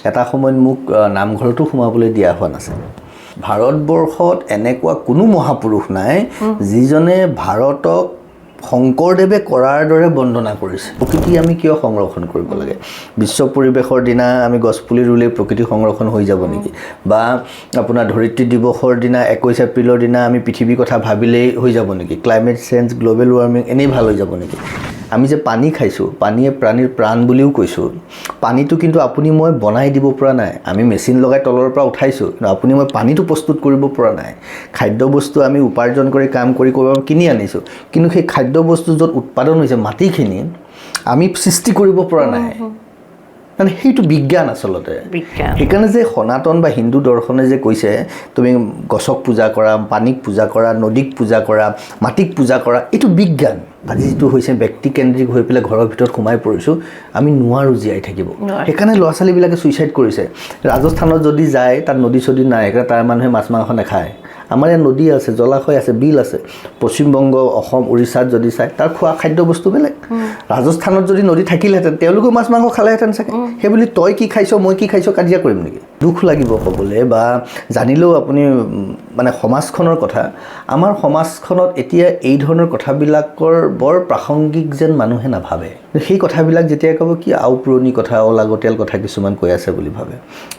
এটা সময়ত মোক নামঘৰতো সোমাবলৈ দিয়া হোৱা নাছিল ভাৰতবৰ্ষত এনেকুৱা কোনো মহাপুৰুষ নাই যিজনে ভাৰতক শংকৰদেৱে কৰাৰ দৰে বন্দনা কৰিছে প্ৰকৃতি আমি কিয় সংৰক্ষণ কৰিব লাগে বিশ্ব পৰিৱেশৰ দিনা আমি গছপুলি ৰুলে প্ৰকৃতি সংৰক্ষণ হৈ যাব নেকি বা আপোনাৰ ধৰিত্ৰী দিৱসৰ দিনা 21 এপ্ৰিলৰ দিনা আমি পৃথিৱীৰ কথা ভাবিলেই হৈ যাব নেকি ক্লাইমেট চেঞ্জ গ্লোবেল ৱাৰ্মিং এনেই ভাল হৈ যাব নেকি আমি যে পানী খাইছোঁ পানীয়ে প্ৰাণীৰ প্ৰাণ বুলিও কৈছোঁ পানীটো কিন্তু আপুনি মই বনাই দিব পৰা নাই আমি মেচিন লগাই তলৰ পৰা উঠাইছোঁ কিন্তু আপুনি মই পানীটো প্ৰস্তুত কৰিব পৰা নাই খাদ্যবস্তু আমি উপাৰ্জন কৰি কাম কৰি কিনি আনিছোঁ কিন্তু সেই খাদ্যবস্তু য'ত উৎপাদন হৈছে মাটিখিনি আমি সৃষ্টি কৰিব পৰা নাই মানে সেইটো বিজ্ঞান আচলতে সেইকাৰণে যে সনাতন বা হিন্দু দৰ্শনে যে কৈছে তুমি গছক পূজা কৰা পানীক পূজা কৰা নদীক পূজা কৰা মাটিক পূজা কৰা এইটো বিজ্ঞান আজি যিটো হৈছে ব্যক্তিকেন্দ্ৰিক হৈ পেলাই ঘৰৰ ভিতৰত সোমাই পৰিছোঁ আমি নোৱাৰোঁ জীয়াই থাকিব সেইকাৰণে ল'ৰা ছোৱালীবিলাকে ছুইচাইড কৰিছে ৰাজস্থানত যদি যায় তাত নদী চদী নাই সেইকাৰণে তাৰ মানুহে মাছ মাংস নাখায় আমাৰ ইয়াত নদী আছে জলাশয় আছে বিল আছে পশ্চিমবংগ অসম উৰিষ্যাত যদি চাই তাৰ খোৱা খাদ্যবস্তু বেলেগ ৰাজস্থানত যদি নদী থাকিলেহেঁতেন তেওঁলোকেও মাছ মাংস খালেহেঁতেন চাগে সেইবুলি তই কি খাইছ মই কি খাইছ কাজিয়া কৰিম নেকি দুখ লাগিব ক'বলৈ বা জানিলেও আপুনি মানে সমাজখনৰ কথা আমাৰ সমাজখনত এতিয়া এই ধৰণৰ কথাবিলাকৰ বৰ প্ৰাসংগিক যেন মানুহে নাভাবে সেই কথাবিলাক যেতিয়া ক'ব কি আওপুৰণি কথা অলাগতিয়াল কথা কিছুমান কৈ আছে বুলি ভাবে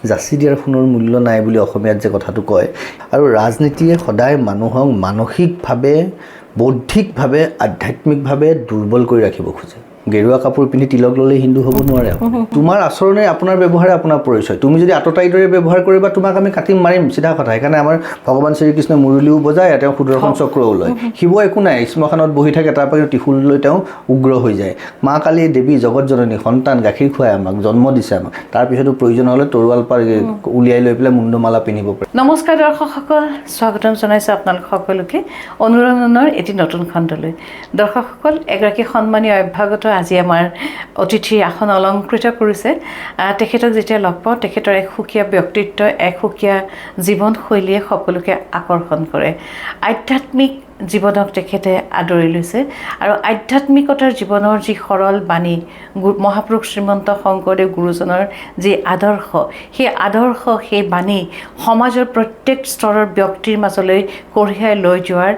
যাচি দিয়াৰ সোণৰ মূল্য নাই বুলি অসমীয়াত যে কথাটো কয় আৰু ৰাজনীতিয়ে সদায় মানুহক মানসিকভাৱে বৌদ্ধিকভাৱে আধ্যাত্মিকভাৱে দুৰ্বল কৰি ৰাখিব খোজে গেৰুৱা কাপোৰ পিন্ধি তিলক ল'লে হিন্দু হ'ব নোৱাৰে তোমাৰ আচৰণে আপোনাৰ ব্যৱহাৰে আপোনাৰ পৰিচয় তুমি যদি আততায়ীৰ দৰে ব্যৱহাৰ কৰিবা তোমাক আমি কাটিম মাৰিম চিধা কথা সেইকাৰণে আমাৰ ভগৱান শ্ৰীকৃষ্ণই মুৰুলিও বজায় তেওঁ সুদৰ্শন চক্ৰও লয় শিৱ একো নাই শ্মশানত বহি থাকে তাৰ পৰা ত্ৰিশূল লৈ তেওঁ উগ্ৰ হৈ যায় মা কালী দেৱী জগত জননী সন্তান গাখীৰ খুৱাই আমাক জন্ম দিছে আমাক তাৰপিছতো প্ৰয়োজন হ'লে তৰোৱাল পাৰ উলিয়াই লৈ পেলাই মুণ্ডমালা পিন্ধিব পাৰে নমস্কাৰ দৰ্শকসকল স্বাগতম জনাইছোঁ আপোনালোক সকলোকে অনুৰণনৰ এটি নতুন খণ্ডলৈ দৰ্শকসকল এগৰাকী সন্মানীয় অভ্যাগত আজি আমাৰ অতিথিৰ আসন অলংকৃত কৰিছে তেখেতক যেতিয়া লগ পাওঁ তেখেতৰ এক সুকীয়া ব্যক্তিত্ব এক সুকীয়া জীৱনশৈলীয়ে সকলোকে আকৰ্ষণ কৰে আধ্যাত্মিক জীৱনক তেখেতে আদৰি লৈছে আৰু আধ্যাত্মিকতাৰ জীৱনৰ যি সৰল বাণী মহাপুৰুষ শ্ৰীমন্ত শংকৰদেৱ গুৰুজনৰ যি আদৰ্শ সেই বাণী সমাজৰ প্ৰত্যেক স্তৰৰ ব্যক্তিৰ মাজলৈ কঢ়িয়াই লৈ যোৱাৰ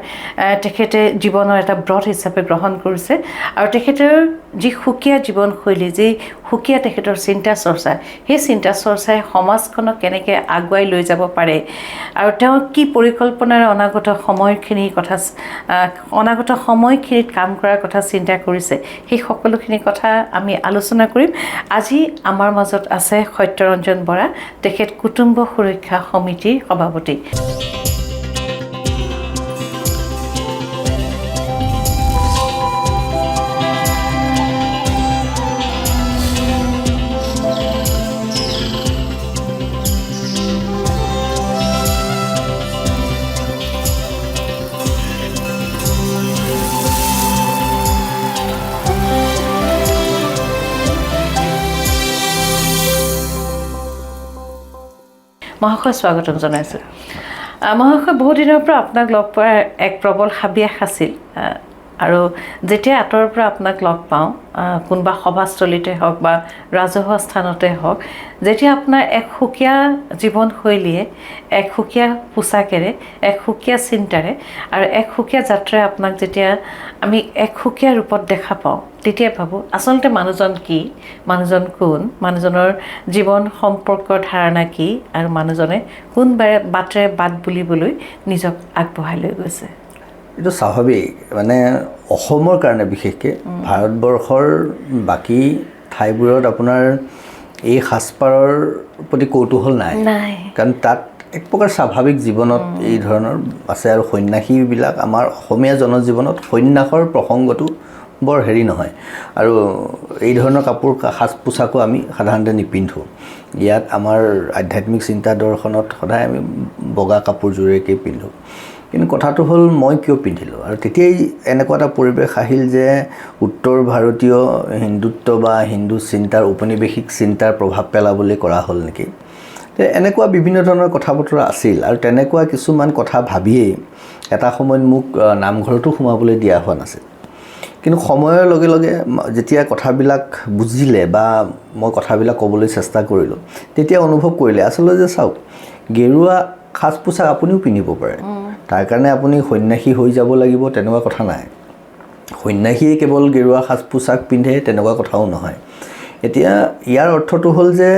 তেখেতে জীৱনৰ এটা ব্ৰত হিচাপে গ্ৰহণ কৰিছে আৰু তেখেতৰ যি সুকীয়া জীৱনশৈলী যি সুকীয়া তেখেতৰ চিন্তা চৰ্চা সেই চিন্তা চৰ্চাই সমাজখনক কেনেকৈ আগুৱাই লৈ যাব পাৰে আৰু তেওঁ কি পৰিকল্পনাৰে অনাগত সময়খিনিত কাম কৰাৰ কথা চিন্তা কৰিছে সেই সকলোখিনি কথা আমি আলোচনা কৰিম আজি আমাৰ মাজত আছে সত্যৰঞ্জন বৰা তেখেত কুটুম্ব সুৰক্ষা সমিতিৰ সভাপতি মহাশয় স্বাগতম জনাইছোঁ মহাশয় বহু দিনৰ পৰা আপোনাক লগ পোৱাৰ এক প্ৰবল হাবিয়াস আছিল আৰু যেতিয়া আঁতৰৰ পৰা আপোনাক লগ পাওঁ কোনোবা সভাস্থলীতে হওক বা ৰাজহুৱা স্থানতে হওক যেতিয়া আপোনাৰ এক সুকীয়া জীৱনশৈলীয়ে এক সুকীয়া পোচাকেৰে এক সুকীয়া চিন্তাৰে আৰু এক সুকীয়া যাত্ৰাৰে আপোনাক যেতিয়া আমি এক সুকীয়া ৰূপত দেখা পাওঁ তেতিয়া ভাবোঁ আচলতে মানুহজন কি মানুহজন কোন মানুহজনৰ জীৱন সম্পৰ্কৰ ধাৰণা কি আৰু মানুহজনে কোনবাৰে বাটেৰে বাট বুলিবলৈ নিজক আগবঢ়াই লৈ গৈছে এইটো স্বাভাৱিক মানে অসমৰ কাৰণে বিশেষকৈ ভাৰতবৰ্ষৰ বাকী ঠাইবোৰত আপোনাৰ এই সাজপাৰৰ প্ৰতি কৌতূহল নাই কাৰণ তাত এক প্ৰকাৰ স্বাভাৱিক জীৱনত এই ধৰণৰ আছে আৰু সন্ন্যাসীবিলাক আমাৰ অসমীয়া জনজীৱনত সন্ন্যাসৰ প্ৰসংগটো বৰ হেৰি নহয় আৰু এই ধৰণৰ কাপোৰ সাজ পোছাকো আমি সাধাৰণতে নিপিন্ধোঁ ইয়াত আমাৰ আধ্যাত্মিক চিন্তা দৰ্শনত সদায় আমি বগা কাপোৰযোৰেকেই পিন্ধোঁ কিন্তু কথাটো হ'ল মই কিয় পিন্ধিলোঁ আৰু তেতিয়াই এনেকুৱা এটা পৰিৱেশ আহিল যে উত্তৰ ভাৰতীয় হিন্দুত্ব বা হিন্দু চিন্তাৰ ঔপনিৱেশিক চিন্তাৰ প্ৰভাৱ পেলাবলৈ কৰা হ'ল নেকি এনেকুৱা বিভিন্ন ধৰণৰ কথা বতৰা আছিল আৰু তেনেকুৱা কিছুমান কথা ভাবিয়েই এটা সময়ত মোক নামঘৰতো সোমাবলৈ দিয়া হোৱা নাছিল কিন্তু সময়ৰ লগে লগে যেতিয়া কথাবিলাক বুজিলে বা মই কথাবিলাক ক'বলৈ চেষ্টা কৰিলোঁ তেতিয়া অনুভৱ কৰিলে আচলতে যে চাওক গেৰুৱা সাজ পোছাক আপুনিও পিন্ধিব পাৰে তাৰ কাৰণে আপুনি সন্ন্যাসী হৈ যাব লাগিব তেনেকুৱা কথা নাই সন্ন্যাসীয়ে কেৱল গেৰুৱা সাজ পোছাক পিন্ধে তেনেকুৱা কথাও নহয় এতিয়া ইয়াৰ অৰ্থটো হ'ল যে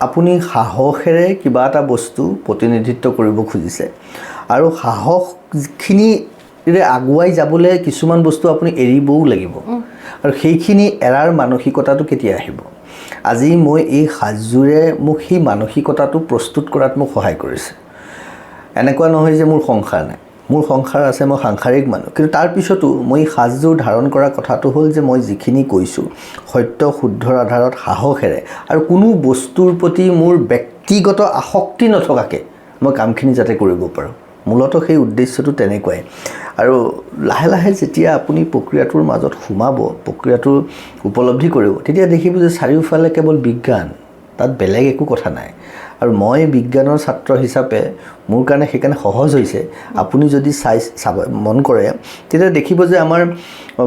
আপুনি সাহসেৰে কিবা এটা বস্তু প্ৰতিনিধিত্ব কৰিব খুজিছে আৰু সাহসখিনিৰে আগুৱাই যাবলৈ কিছুমান বস্তু আপুনি এৰিবও লাগিব আৰু সেইখিনি এৰাৰ মানসিকতাটো কেতিয়া আহিব আজি মই এই সাজযোৰে মোক সেই মানসিকতাটো প্ৰস্তুত কৰাত মোক সহায় কৰিছে এনেকুৱা নহয় যে মোৰ সংসাৰ নাই মোৰ সংসাৰ আছে মই সাংসাৰিক মানুহ কিন্তু তাৰ পিছতো মই সাজযোৰ ধাৰণ কৰা কথাটো হ'ল যে মই যিখিনি কৈছোঁ সত্য শুদ্ধৰ আধাৰত সাহসেৰে আৰু কোনো বস্তুৰ প্ৰতি মোৰ ব্যক্তিগত আসক্তি নথকাকৈ মই কামখিনি যাতে কৰিব পাৰোঁ মূলতঃ সেই উদ্দেশ্যটো তেনেকুৱাই আৰু লাহে লাহে যেতিয়া আপুনি প্ৰক্ৰিয়াটোৰ মাজত সোমাব প্ৰক্ৰিয়াটো উপলব্ধি কৰিব তেতিয়া দেখিব যে চাৰিওফালে কেৱল বিজ্ঞান তাত বেলেগ একো কথা নাই আৰু মই বিজ্ঞানৰ ছাত্ৰ হিচাপে মোৰ কাৰণে সেইকাৰণে সহজ হৈছে আপুনি যদি মন কৰে তেতিয়া দেখিব যে আমাৰ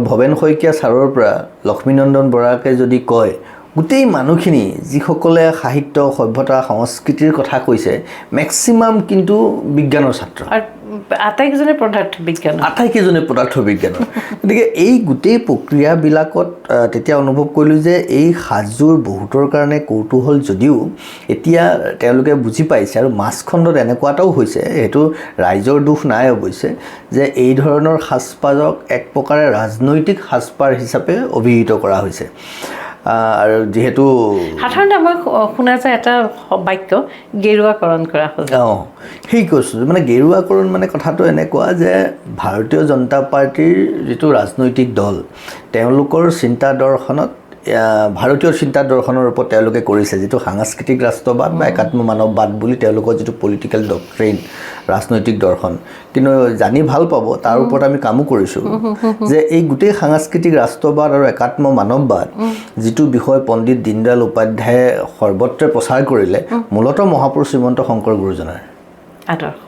ভৱেন শইকীয়া ছাৰৰ পৰা লক্ষ্মীনন্দন বৰাকে যদি কয় গোটেই মানুহখিনি যিসকলে সাহিত্য সভ্যতা সংস্কৃতিৰ কথা কৈছে মেক্সিমাম কিন্তু বিজ্ঞানৰ ছাত্ৰ আটাইকেইজনে পদাৰ্থ বিজ্ঞানৰ গতিকে এই গোটেই প্ৰক্ৰিয়াবিলাকত তেতিয়া অনুভৱ কৰিলোঁ যে এই সাজযোৰ বহুতৰ কাৰণে কৌতূহল যদিও এতিয়া তেওঁলোকে বুজি পাইছে আৰু মাছখণ্ডত এনেকুৱা এটাও হৈছে সেইটো ৰাইজৰ দুখ নাই অৱশ্যে যে এই ধৰণৰ সাজপাৰক এক প্ৰকাৰে ৰাজনৈতিক সাজপাৰ হিচাপে অভিহিত কৰা হৈছে আৰু যেহেতু সাধাৰণতে আমাক শুনা যায় এটা বাক্য গেৰুৱাকৰণ কৰা হ'ল সেই কৈছোঁ মানে গেৰুৱাকৰণ মানে কথাটো এনেকুৱা যে ভাৰতীয় জনতা পাৰ্টীৰ যিটো ৰাজনৈতিক দল তেওঁলোকৰ চিন্তা দৰ্শনত ভাৰতীয় চিন্তা দৰ্শনৰ ওপৰত তেওঁলোকে কৰিছে যিটো সাংস্কৃতিক ৰাষ্ট্ৰবাদ বা একাত্ম মানৱবাদ বুলি তেওঁলোকৰ যিটো পলিটিকেল ডক্ট্ৰিন ৰাজনৈতিক দৰ্শন কিন্তু জানি ভাল পাব তাৰ ওপৰত আমি কামো কৰিছোঁ যে এই গোটেই সাংস্কৃতিক ৰাষ্ট্ৰবাদ আৰু একাত্ম মানৱবাদ যিটো বিষয় পণ্ডিত দীনদয়াল উপাধ্যায়ে সৰ্বত্ৰে প্ৰচাৰ কৰিলে মূলতঃ মহাপুৰুষ শ্ৰীমন্ত শংকৰ গুৰুজনাৰ আদৰ্শ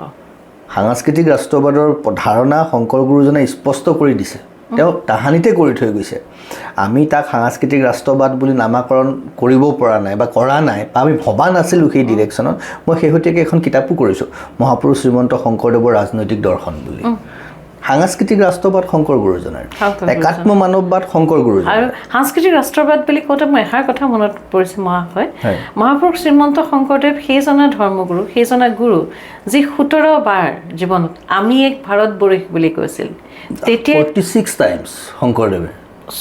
সাংস্কৃতিক ৰাষ্ট্ৰবাদৰ ধাৰণা শংকৰ গুৰুজনাই স্পষ্ট কৰি দিছে তেওঁ তাহানিতে কৰি থৈ গৈছে আমি তাক সাংস্কৃতিক ৰাষ্ট্ৰবাদ বুলি নামাকৰণ কৰিব পৰা নাই বা কৰা নাই বা আমি ভবা নাছিলোঁ সেই ডিৰেকশ্যনত মই শেহতীয়াকৈ এখন কিতাপো কৰিছোঁ মহাপুৰুষ শ্ৰীমন্ত শংকৰদেৱৰ ৰাজনৈতিক দৰ্শন বুলি সাংস্কৃতিক ৰাষ্ট্ৰবাদ শংকৰ গুৰুজনাৰ একাত্ম মানৱবাদ শংকৰ গুৰুজনাৰ আৰু সাংস্কৃতিক ৰাষ্ট্ৰবাদ বুলি কওঁতে মই এষাৰ কথা মনত পৰিছে মহাপুৰুষ শ্ৰীমন্ত শংকৰদেৱ সেইজনা ধৰ্মগুৰু সেইজনা গুৰু যি 17 বাৰ জীৱনত আমি এক ভাৰতবৰ্ষ বুলি কৈছিল তেতিয়া 46 টাইমছ শংকৰদেৱে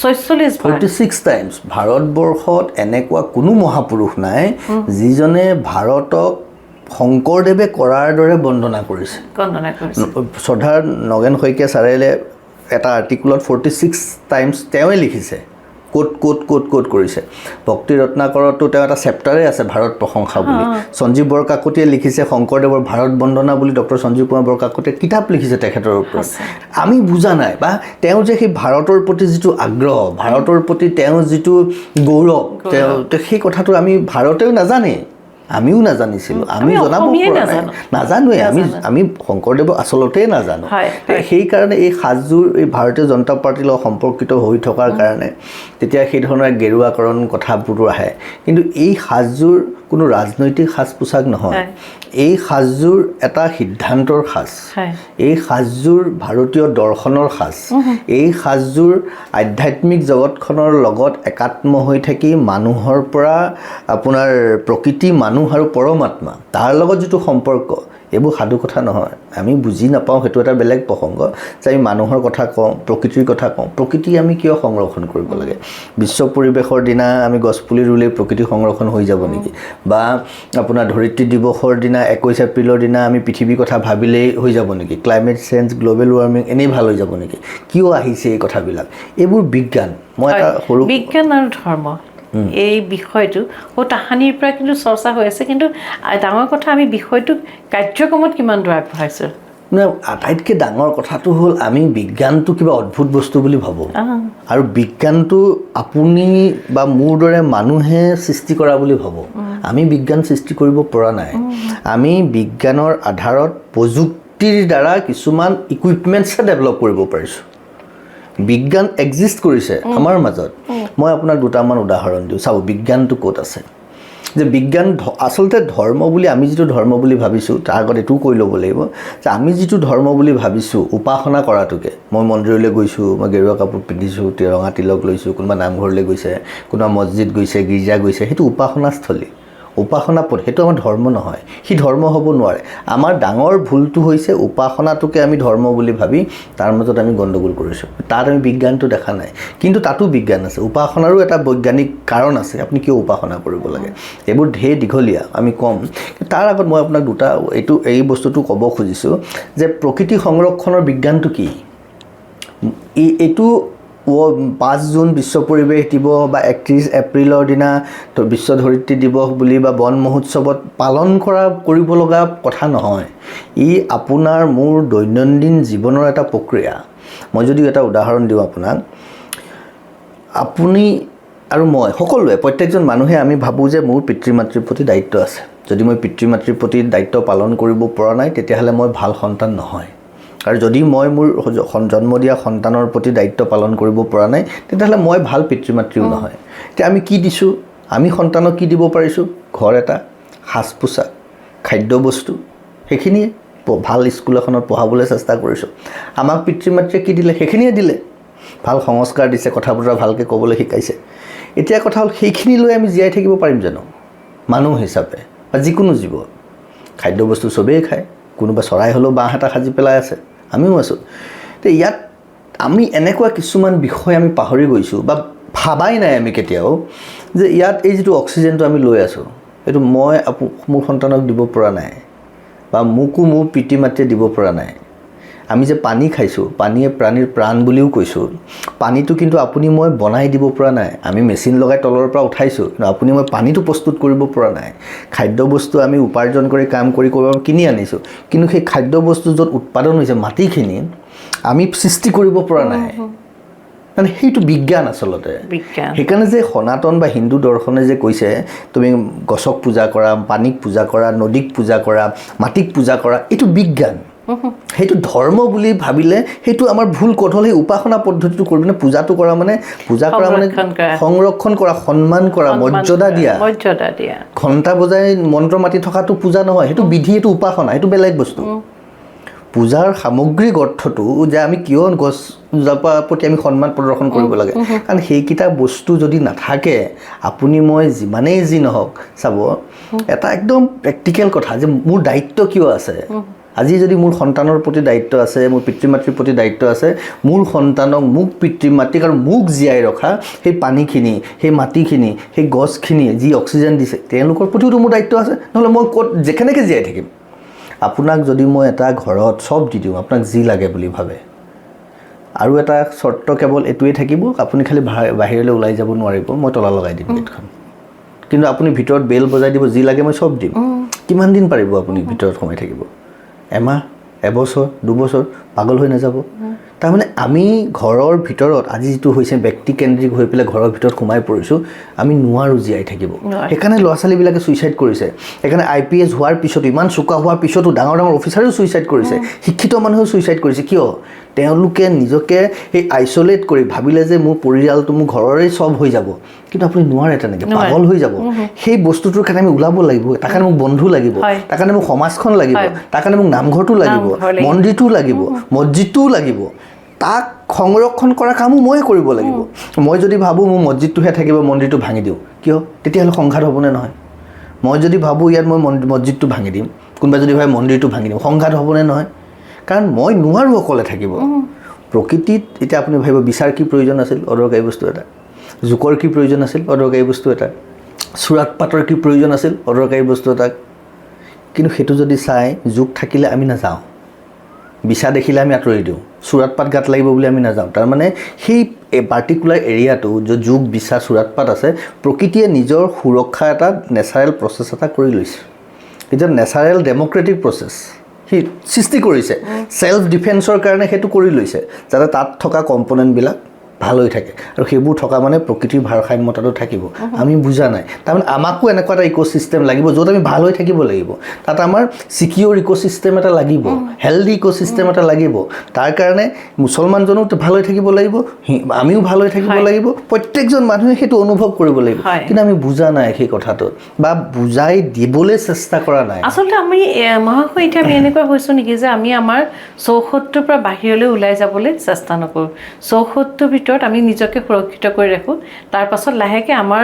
46 টাইমছ ভাৰতবৰ্ষত এনেকুৱা কোনো মহাপুৰুষ নাই যিজনে ভাৰতক শংকৰদেৱে কৰাৰ দৰে বন্দনা কৰিছে শ্ৰদ্ধাৰ নগেন শইকীয়া ছাৰেলে এটা আৰ্টিকুলত 46 টাইমছ তেওঁৱে লিখিছে কোট কৰিছে ভক্তি ৰত্নাকৰতো তেওঁ এটা চেপ্টাৰে আছে ভাৰত প্ৰশংসা বুলি সঞ্জীৱ বৰকাকতিয়ে লিখিছে শংকৰদেৱৰ ভাৰত বন্দনা বুলি ডক্টৰ সঞ্জীৱ কুমাৰ বৰকাকতিয়ে কিতাপ লিখিছে তেখেতৰ ওপৰত আমি বুজা নাই বা তেওঁ যে সেই ভাৰতৰ প্ৰতি যিটো আগ্ৰহ ভাৰতৰ প্ৰতি তেওঁ যিটো গৌৰৱ তেওঁ সেই কথাটো আমি ভাৰতেও নাজানে আমিও নাজানিছিলোঁ আমি জনাব পৰা নাই নাজানোৱে আমি শংকৰদেৱক আচলতে নাজানো সেইকাৰণে এই সাজযোৰ এই ভাৰতীয় জনতা পাৰ্টীৰ লগত সম্পৰ্কিত হৈ থকাৰ কাৰণে তেতিয়া সেই ধৰণৰ গেৰুৱাকৰণ কথাবোৰ আহে কিন্তু এই সাজযোৰ কোনো ৰাজনৈতিক সাজ পোছাক নহয় এই সাজযোৰ এটা সিদ্ধান্তৰ সাজ এই সাজযোৰ ভাৰতীয় দৰ্শনৰ সাজ এই সাজযোৰ আধ্যাত্মিক জগতখনৰ লগত একাত্ম হৈ থাকি মানুহৰ পৰা আপোনাৰ প্ৰকৃতি মানুহ আৰু পৰমাত্মা তাৰ লগত যিটো সম্পৰ্ক এইবোৰ সাধু কথা নহয় আমি বুজি নাপাওঁ সেইটো এটা বেলেগ প্ৰসংগ যে আমি মানুহৰ কথা কওঁ প্ৰকৃতিৰ কথা কওঁ প্ৰকৃতি আমি কিয় সংৰক্ষণ কৰিব লাগে বিশ্ব পৰিৱেশৰ দিনা আমি গছপুলি ৰুলেই প্ৰকৃতি সংৰক্ষণ হৈ যাব নেকি বা আপোনাৰ ধৰিত্ৰী দিৱসৰ দিনা 21 এপ্ৰিলৰ দিনা আমি পৃথিৱীৰ কথা ভাবিলেই হৈ যাব নেকি ক্লাইমেট চেঞ্জ গ্ল'বেল ৱাৰ্মিং এনেই ভাল হৈ যাব নেকি কিয় আহিছে এই কথাবিলাক এইবোৰ বিজ্ঞান মই এটা সৰু বিজ্ঞান আৰু ধৰ্ম এই বিষয়টো তাহানিৰ পৰা কিন্তু চৰ্চা হৈ আছে কিন্তু ডাঙৰ কথা আমি বিষয়টো কাৰ্যক্ৰমত কিমান দূৰ আগবঢ়াইছোঁ আটাইতকৈ ডাঙৰ কথাটো হ'ল আমি বিজ্ঞানটো কিবা অদ্ভুত বস্তু বুলি ভাবোঁ আৰু বিজ্ঞানটো আপুনি বা মোৰ দৰে মানুহে সৃষ্টি কৰা বুলি ভাবোঁ আমি বিজ্ঞান সৃষ্টি কৰিব পৰা নাই আমি বিজ্ঞানৰ আধাৰত প্ৰযুক্তিৰ দ্বাৰা কিছুমান ইকুইপমেণ্টছহে ডেভেলপ কৰিব পাৰিছোঁ বিজ্ঞান এক্সিষ্ট কৰিছে আমাৰ মাজত মই আপোনাক দুটামান উদাহৰণ দিওঁ চাব বিজ্ঞানটো ক'ত আছে যে বিজ্ঞান আচলতে ধৰ্ম বুলি আমি যিটো ধৰ্ম বুলি ভাবিছোঁ তাৰ আগত এইটোও কৈ ল'ব লাগিব যে আমি যিটো ধৰ্ম বুলি ভাবিছোঁ উপাসনা কৰাটোকে মই মন্দিৰলৈ গৈছোঁ মই গেৰুৱা কাপোৰ পিন্ধিছোঁ ৰঙা তিলক লৈছোঁ কোনোবা নামঘৰলৈ গৈছে কোনোবা মছজিদ গৈছে গীৰ্জা গৈছে সেইটো উপাসনাস্থলী উপাসনা পথ সেইটো আমাৰ ধৰ্ম নহয় সি ধৰ্ম হ'ব নোৱাৰে আমাৰ ডাঙৰ ভুলটো হৈছে উপাসনাটোকে আমি ধৰ্ম বুলি ভাবি তাৰ মাজত আমি গণ্ডগোল কৰিছোঁ তাত আমি বিজ্ঞানটো দেখা নাই কিন্তু তাতো বিজ্ঞান আছে উপাসনাৰো এটা বৈজ্ঞানিক কাৰণ আছে আপুনি কিয় উপাসনা কৰিব লাগে এইবোৰ ঢেৰ দীঘলীয়া আমি ক'ম তাৰ আগত মই আপোনাক দুটা এই বস্তুটো ক'ব খুজিছোঁ যে প্ৰকৃতি সংৰক্ষণৰ বিজ্ঞানটো কি এইটো 5 জুন বিশ্ব পৰিৱেশ দিৱস বা 31 এপ্ৰিলৰ দিনা বিশ্ব ধৰিত্ৰী দিৱস বুলি বা বন মহোৎসৱত পালন কৰিব লগা কথা নহয় ই আপোনাৰ মোৰ দৈনন্দিন জীৱনৰ এটা প্ৰক্ৰিয়া মই যদি এটা উদাহৰণ দিওঁ আপোনাক আপুনি আৰু মই সকলোৱে প্ৰত্যেকজন মানুহে আমি ভাবোঁ যে মোৰ পিতৃ মাতৃৰ প্ৰতি দায়িত্ব আছে যদি মই পিতৃ মাতৃৰ প্ৰতি দায়িত্ব পালন কৰিব পৰা নাই তেতিয়াহ'লে মই ভাল সন্তান নহয় আৰু যদি মই মোৰ জন্ম দিয়া সন্তানৰ প্ৰতি দায়িত্ব পালন কৰিব পৰা নাই তেতিয়াহ'লে মই ভাল পিতৃ মাতৃও নহয় এতিয়া আমি কি দিছোঁ আমি সন্তানক কি দিব পাৰিছোঁ ঘৰ এটা সাজ পোছাক খাদ্য বস্তু সেইখিনিয়ে ভাল স্কুল এখনত পঢ়াবলৈ চেষ্টা কৰিছোঁ আমাক পিতৃ মাতৃয়ে কি দিলে সেইখিনিয়ে দিলে ভাল সংস্কাৰ দিছে কথা বতৰা ভালকৈ ক'বলৈ শিকাইছে এতিয়া কথা হ'ল সেইখিনি লৈ আমি জীয়াই থাকিব পাৰিম জানো মানুহ হিচাপে বা যিকোনো জীৱ খাদ্য বস্তু চবেই খায় কোনোবা চৰাই হ'লেও বাঁহ এটা সাজি পেলাই আছে আমিও আছোঁ তো ইয়াত আমি এনেকুৱা কিছুমান বিষয় আমি পাহৰি গৈছোঁ বা ভাবাই নাই আমি কেতিয়াও যে ইয়াত এই যিটো অক্সিজেনটো আমি লৈ আছোঁ এইটো মই মোৰ সন্তানক দিব পৰা নাই বা মোকো মোৰ পিতৃ মাতৃয়ে দিব পৰা নাই আমি যে পানী খাইছোঁ পানীয়ে প্ৰাণীৰ প্ৰাণ বুলিও কৈছোঁ পানীটো কিন্তু আপুনি মই বনাই দিব পৰা নাই আমি মেচিন লগাই তলৰ পৰা উঠাইছোঁ কিন্তু আপুনি মই পানীটো প্ৰস্তুত কৰিব পৰা নাই খাদ্য বস্তু আমি উপাৰ্জন কৰি কাম কৰি কিনি আনিছোঁ কিন্তু সেই খাদ্য বস্তু য'ত উৎপাদন হৈছে মাটিখিনি আমি সৃষ্টি কৰিব পৰা নাই মানে সেইটো বিজ্ঞান আচলতে সেইকাৰণে যে সনাতন বা হিন্দু দৰ্শনে যে কৈছে তুমি গছক পূজা কৰা পানীক পূজা কৰা নদীক পূজা কৰা মাটিক পূজা কৰা এইটো বিজ্ঞান সেইটো ধৰ্ম বুলি ভাবিলে সেইটো আমাৰ ভুল কথা হ'ল সেই উপাসনা পদ্ধতিটো কৰিব মানে পূজাটো কৰা মানে সংৰক্ষণ কৰা সন্মান কৰা মৰ্যাদা দিয়া ঘণ্টা বজাই মন্ত্ৰ মাতি থকাটো পূজা নহয় সেইটো বিধি এইটো উপাসনা সেইটো বেলেগ বস্তু পূজাৰ সামগ্ৰিক অৰ্থটো যে আমি কিয় গছজোপাৰ প্ৰতি আমি সন্মান প্ৰদৰ্শন কৰিব লাগে কাৰণ সেইকেইটা বস্তু যদি নাথাকে আপুনি মই যিমানেই যি নহওক চাব এটা একদম প্ৰেক্টিকেল কথা যে মোৰ দায়িত্ব কিয় আছে আজি যদি মোৰ সন্তানৰ প্ৰতি দায়িত্ব আছে মোৰ পিতৃ মাতৃৰ প্ৰতি দায়িত্ব আছে মোৰ সন্তানক মোক পিতৃ মাতৃক আৰু মোক জীয়াই ৰখা সেই পানীখিনি সেই মাটিখিনি সেই গছখিনি যি অক্সিজেন দিছে তেওঁলোকৰ প্ৰতিওতো মোৰ দায়িত্ব আছে নহ'লে মই ক'ত কেনেকৈ জীয়াই থাকিম আপোনাক যদি মই এটা ঘৰত চব দি দিওঁ আপোনাক যি লাগে বুলি ভাবে আৰু এটা চৰ্ত কেৱল এইটোৱে থাকিব আপুনি খালি বাহিৰলৈ ওলাই যাব নোৱাৰিব মই তলা লগাই দিম গেটখন কিন্তু আপুনি ভিতৰত বেল বজাই দিব যি লাগে মই চব দিম কিমান দিন পাৰিব আপুনি ভিতৰত সোমাই থাকিব এমাহ এবছৰ দুবছৰ পাগল হৈ নাযাব তাৰমানে আমি ঘৰৰ ভিতৰত আজি যিটো হৈছে ব্যক্তিকেন্দ্ৰিক হৈ পেলাই ঘৰৰ ভিতৰত সোমাই পৰিছোঁ আমি নোৱাৰোঁ জীয়াই থাকিব সেইকাৰণে ল'ৰা ছোৱালীবিলাকে ছুইচাইড কৰিছে সেইকাৰণে IPS হোৱাৰ পিছতো ইমান চোকা হোৱাৰ পিছতো ডাঙৰ ডাঙৰ অফিচাৰেও ছুইচাইড কৰিছে শিক্ষিত মানুহেও ছুইচাইড কৰিছে কিয় তেওঁলোকে নিজকে সেই আইচলেট কৰি ভাবিলে যে মোৰ পৰিয়ালটো মোৰ ঘৰৰে চব হৈ যাব কিন্তু আপুনি নোৱাৰে তেনেকৈ পাগল হৈ যাব সেই বস্তুটোৰ কাৰণে আমি ওলাব লাগিব তাৰ কাৰণে মোক বন্ধু লাগিব তাৰ কাৰণে মোক সমাজখন লাগিব তাৰ কাৰণে মোক নামঘৰটো লাগিব মন্দিৰটোও লাগিব মছজিদটোও লাগিব তাক সংৰক্ষণ কৰা কামো ময়ে কৰিব লাগিব মই যদি ভাবোঁ মোৰ মছজিদটোহে থাকিব মন্দিৰটো ভাঙি দিওঁ কিয় তেতিয়াহ'লে সংঘাত হ'বনে নহয় মই যদি ভাবোঁ ইয়াত মই মছজিদটো ভাঙি দিম কোনোবাই যদি ভাবে মন্দিৰটো ভাঙি দিম সংঘাত হ'বনে নহয় কাৰণ মই নোৱাৰোঁ অকলে থাকিব প্ৰকৃতিত এতিয়া আপুনি ভাবিব বিচাৰ কি প্ৰয়োজন আছিল অদৰকাৰী বস্তু এটা জোকৰ কি প্ৰয়োজন আছিল অদৰকাৰী বস্তু এটা চোৰাত পাতৰ কি প্ৰয়োজন আছিল অদৰকাৰী বস্তু এটা কিন্তু সেইটো যদি চাই জোক থাকিলে আমি নাযাওঁ বিচা দেখিলে আমি আঁতৰি দিওঁ চোৰাত পাত গাত লাগিব বুলি আমি নাযাওঁ তাৰমানে সেই পাৰ্টিকুলাৰ এৰিয়াটো য'ত জোক বিচা চোৰাত পাত আছে প্ৰকৃতিয়ে নিজৰ সুৰক্ষা এটা নেচাৰেল প্ৰচেছ এটা কৰি লৈছে এটা নেচাৰেল ডেম'ক্ৰেটিক প্ৰচেছ সি সৃষ্টি কৰিছে ছেল্ফ ডিফেন্সৰ কাৰণে সেইটো কৰি লৈছে যাতে তাত থকা কম্পনেণ্টবিলাক ভাল হৈ থাকে আৰু সেইবোৰ থকা মানে প্ৰকৃতিৰ ভাৰসাম্যতাটো থাকিব আমি বুজা নাই তাৰমানে আমাকো এনেকুৱা এটা ইক'চিষ্টেম লাগিব য'ত আমি ভাল হৈ থাকিব লাগিব তাত আমাৰ ছিকিউৰ ইক'চিষ্টেম এটা লাগিব হেল্ডি ইক'চিষ্টেম এটা লাগিব তাৰ কাৰণে মুছলমানজনো ভাল হৈ থাকিব লাগিব আমিও ভাল হৈ থাকিব লাগিব প্ৰত্যেকজন মানুহে সেইটো অনুভৱ কৰিব লাগিব কিন্তু আমি বুজা নাই সেই কথাটো বা বুজাই দিবলৈ চেষ্টা কৰা নাই আচলতে আমি মহাশয় এতিয়া আমি এনেকুৱা হৈছোঁ নেকি যে আমি আমাৰ চৌহদটোৰ পৰা বাহিৰলৈ ওলাই যাবলৈ চেষ্টা নকৰোঁ চৌহদটোৰ ভিতৰত আমি নিজকে সুৰক্ষিত কৰি ৰাখোঁ তাৰ পাছত লাহেকৈ আমাৰ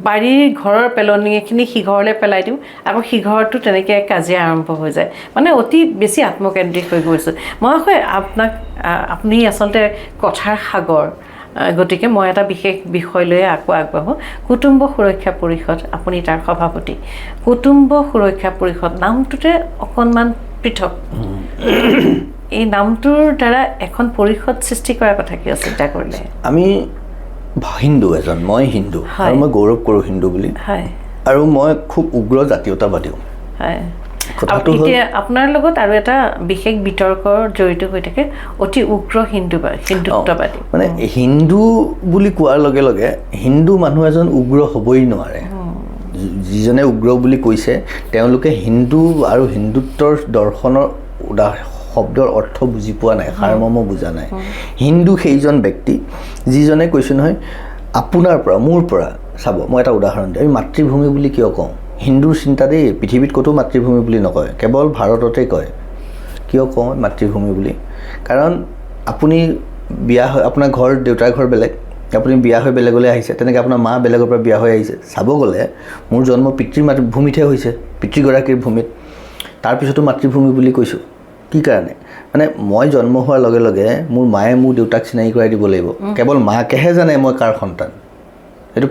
বাৰীৰ ঘৰৰ পেলনীখিনি সিঘৰলৈ পেলাই দিওঁ আকৌ সিঘৰটো তেনেকৈ কাজিয়া আৰম্ভ হৈ যায় মানে অতি বেছি আত্মকেন্দ্ৰিক হৈ গৈছোঁ মহাশয় আপুনি আচলতে কথাৰ সাগৰ গতিকে মই এটা বিশেষ বিষয় লৈ আকৌ আগবাঢ়োঁ কুটুম্ব সুৰক্ষা পৰিষদ আপুনি তাৰ সভাপতি কুটুম্ব সুৰক্ষা পৰিষদ নামটোতে অকণমান পৃথক এই নামটোৰ দ্বাৰা এখন পৰিষদ সৃষ্টি কৰাৰ কথা কিয় চিন্তা কৰিলে আমি হিন্দু এজন মই হিন্দু আৰু মই গৌৰৱ কৰোঁ হিন্দু বুলি আৰু মই খুব উগ্ৰ জাতীয়তাবাদীও এতিয়া আপোনাৰ লগত আৰু এটা বিশেষ বিতৰ্ক জড়িত হৈ থাকে অতি উগ্ৰ হিন্দুত্ববাদী মানে হিন্দু বুলি কোৱাৰ লগে লগে হিন্দু মানুহ এজন উগ্ৰ হ'বই নোৱাৰে যিজনে উগ্ৰ বুলি কৈছে তেওঁলোকে হিন্দু আৰু হিন্দুত্বৰ দৰ্শনৰ শব্দৰ অৰ্থ বুজি পোৱা নাই সাৰমৰ্ম বুজা নাই হিন্দু সেইজন ব্যক্তি যিজনে কৈছোঁ নহয় আপোনাৰ পৰা মোৰ পৰা চাব মই এটা উদাহৰণ দিওঁ আমি মাতৃভূমি বুলি কিয় কওঁ হিন্দুৰ চিন্তা দেই পৃথিৱীত ক'তো মাতৃভূমি বুলি নকয় কেৱল ভাৰততে কয় কিয় কওঁ মাতৃভূমি বুলি কাৰণ আপুনি বিয়া হৈ আপোনাৰ ঘৰ দেউতাৰ ঘৰ বেলেগ আপুনি বিয়া হৈ বেলেগলৈ আহিছে তেনেকৈ আপোনাৰ মা বেলেগৰ পৰা বিয়া হৈ আহিছে চাব গ'লে মোৰ জন্ম পিতৃৰ মাতৃভূমিতহে হৈছে পিতৃগৰাকীৰ ভূমিত তাৰপিছতো মাতৃভূমি বুলি কৈছোঁ কি কাৰণে মানে মই জন্ম হোৱাৰ লগে লগে মোৰ মায়ে মোৰ দেউতাক চিনাকি কৰাই দিব লাগিব কেৱল মাকেহে জানে মই কাৰ সন্তান এইটো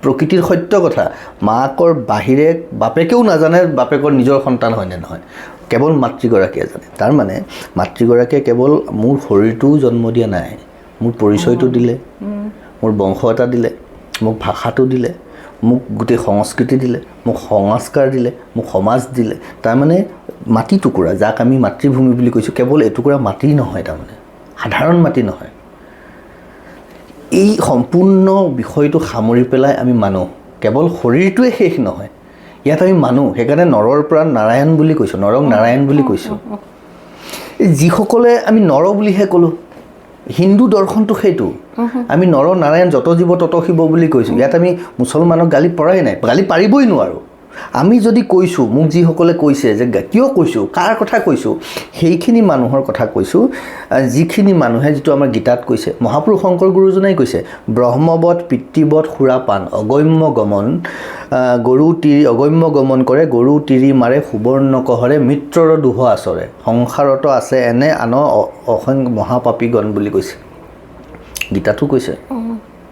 প্ৰকৃতিৰ সত্য কথা মাকৰ বাহিৰে বাপেকেও নাজানে বাপেকৰ নিজৰ সন্তান হয়নে নহয় কেৱল মাতৃগৰাকীয়ে জানে তাৰমানে মাতৃগৰাকীয়ে কেৱল মোৰ শৰীৰটোও জন্ম দিয়া নাই মোৰ পৰিচয়টো দিলে মোৰ বংশ এটা দিলে মোক ভাষাটো দিলে মোক গোটেই সংস্কৃতি দিলে মোক সংস্কাৰ দিলে মোক সমাজ দিলে তাৰমানে মাটি টুকুৰা যাক আমি মাতৃভূমি বুলি কৈছোঁ কেৱল এটুকুৰা মাটি নহয় তাৰমানে সাধাৰণ মাটি নহয় এই সম্পূৰ্ণ বিষয়টো সামৰি পেলাই আমি মানুহ কেৱল শৰীৰটোৱে শেষ নহয় ইয়াত আমি মানুহ সেইকাৰণে নৰৰ পৰা নাৰায়ণ বুলি কৈছোঁ নৰক নাৰায়ণ বুলি কৈছোঁ যিসকলে আমি নৰ বুলিহে ক'লোঁ হিন্দু দৰ্শনটো সেইটো আমি নৰ নাৰায়ণ যত জীৱ তত শিৱ বুলি কৈছোঁ ইয়াত আমি মুছলমানক গালি পৰাই নাই গালি পাৰিবই নোৱাৰোঁ আমি যদি কৈছোঁ মোক যিসকলে কৈছে যে কিয় কৈছোঁ কাৰ কথা কৈছোঁ সেইখিনি মানুহৰ কথা কৈছোঁ যিখিনি মানুহে যিটো আমাৰ গীতাত কৈছে মহাপুৰুষ শংকৰ গুৰুজনাই কৈছে ব্ৰহ্মবৎ পিতৃবৎ সুৰাপান অগম্য গমন অগম্য গমন কৰে গৰু তিৰি মাৰে সুবৰ্ণ কহৰে মিত্ৰৰ দুহ আচৰে সংসাৰত আছে এনে আন অসংখ্য মহাপাপীগণ বুলি কৈছে গীতাতো কৈছে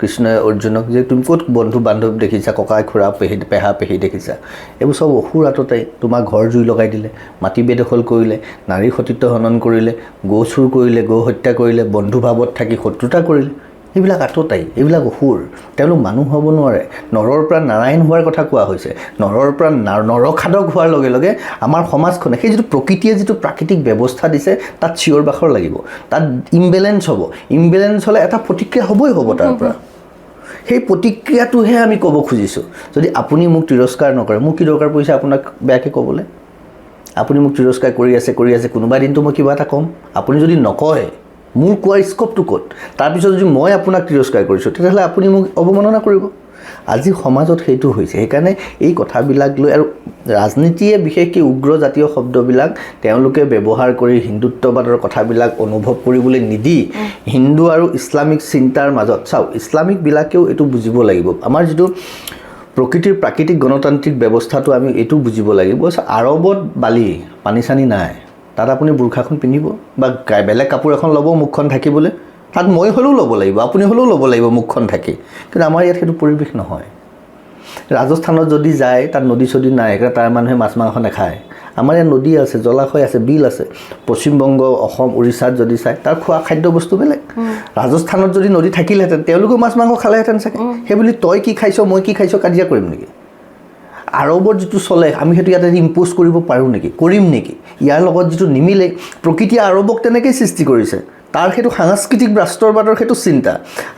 কৃষ্ণই অৰ্জুনক যে তুমি ক'ত বন্ধু বান্ধৱ দেখিছা ককাই খুৰা পেহা পেহী দেখিছা এইবোৰ চব অসুৰ আততাই তোমাৰ ঘৰ জুই লগাই দিলে মাটি বেদখল কৰিলে নাৰীৰ সতীত্ব হনন কৰিলে গৌ চুৰ কৰিলে গৌ হত্যা কৰিলে বন্ধুভাৱত থাকি শত্ৰুতা কৰিলে এইবিলাক আততাই এইবিলাক অসুৰ তেওঁলোক মানুহ হ'ব নোৱাৰে নৰৰ পৰা নাৰায়ণ হোৱাৰ কথা কোৱা হৈছে নৰৰ পৰা নৰখাদক হোৱাৰ লগে লগে আমাৰ সমাজখনে সেই যিটো প্ৰকৃতিয়ে যিটো প্ৰাকৃতিক ব্যৱস্থা দিছে তাত চিঞৰ বাখৰ লাগিব তাত ইমবেলেঞ্চ হ'ব ইমবেলেঞ্চ হ'লে এটা প্ৰতিক্ৰিয়া হ'বই হ'ব তাৰ পৰা সেই প্ৰতিক্ৰিয়াটোহে আমি ক'ব খুজিছোঁ যদি আপুনি মোক তিৰস্কাৰ নকৰে মোক কি দৰকাৰ পৰিছে আপোনাক বেয়াকৈ ক'বলৈ আপুনি মোক তিৰস্কাৰ কৰি আছে কোনোবা দিনটো মই কিবা এটা ক'ম আপুনি যদি নকয় মোৰ কোৱাৰ স্কোপটো ক'ত তাৰপিছত যদি মই আপোনাক তিৰস্কাৰ কৰিছোঁ তেতিয়াহ'লে আপুনি মোক অৱমাননা কৰিব আজি সমাজত সেইটো হৈছে সেইকাৰণে এই কথাবিলাক লৈ আৰু ৰাজনীতিয়ে বিশেষকৈ উগ্ৰ জাতীয় শব্দবিলাক তেওঁলোকে ব্যৱহাৰ কৰি হিন্দুত্ববাদৰ কথাবিলাক অনুভৱ কৰিবলৈ নিদি হিন্দু আৰু ইছলামিক চিন্তাৰ মাজত চাওক ইছলামিকবিলাকেও এইটো বুজিব লাগিব আমাৰ যিটো প্ৰকৃতিৰ প্ৰাকৃতিক গণতান্ত্ৰিক ব্যৱস্থাটো আমি এইটো বুজিব লাগিব আৰৱত বালি পানী চানী নাই তাত আপুনি বুৰ্খাখন পিন্ধিব বা বেলেগ কাপোৰ এখন ল'ব মুখখন ঢাকিবলৈ তাত মই হ'লেও ল'ব লাগিব আপুনি হ'লেও ল'ব লাগিব মুখখন ঢাকি কিন্তু আমাৰ ইয়াত সেইটো পৰিৱেশ নহয় ৰাজস্থানত যদি যায় তাত নদী চদী নাই সেইকাৰণে তাৰ মানুহে মাছ মাংস নাখায় আমাৰ ইয়াত নদী আছে জলাশয় আছে বিল আছে পশ্চিমবংগ অসম উৰিষ্যাত যদি চায় তাৰ খোৱা খাদ্য বস্তু বেলেগ ৰাজস্থানত যদি নদী থাকিলেহেঁতেন তেওঁলোকেও মাছ মাংস খালেহেঁতেন চাগে সেইবুলি তই কি খাইছ মই কি খাইছ কাজিয়া কৰিম নেকি আৰৱত যিটো চলে আমি সেইটো ইয়াতে ইম্প'জ কৰিব পাৰোঁ নেকি কৰিম নেকি ইয়াৰ লগত যিটো নিমিলে প্ৰকৃতিয়ে আৰৱক তেনেকৈয়ে সৃষ্টি কৰিছে তাৰ সেইটো সাংস্কৃতিক ৰাষ্ট্ৰবাদৰ সেইটো চিন্তা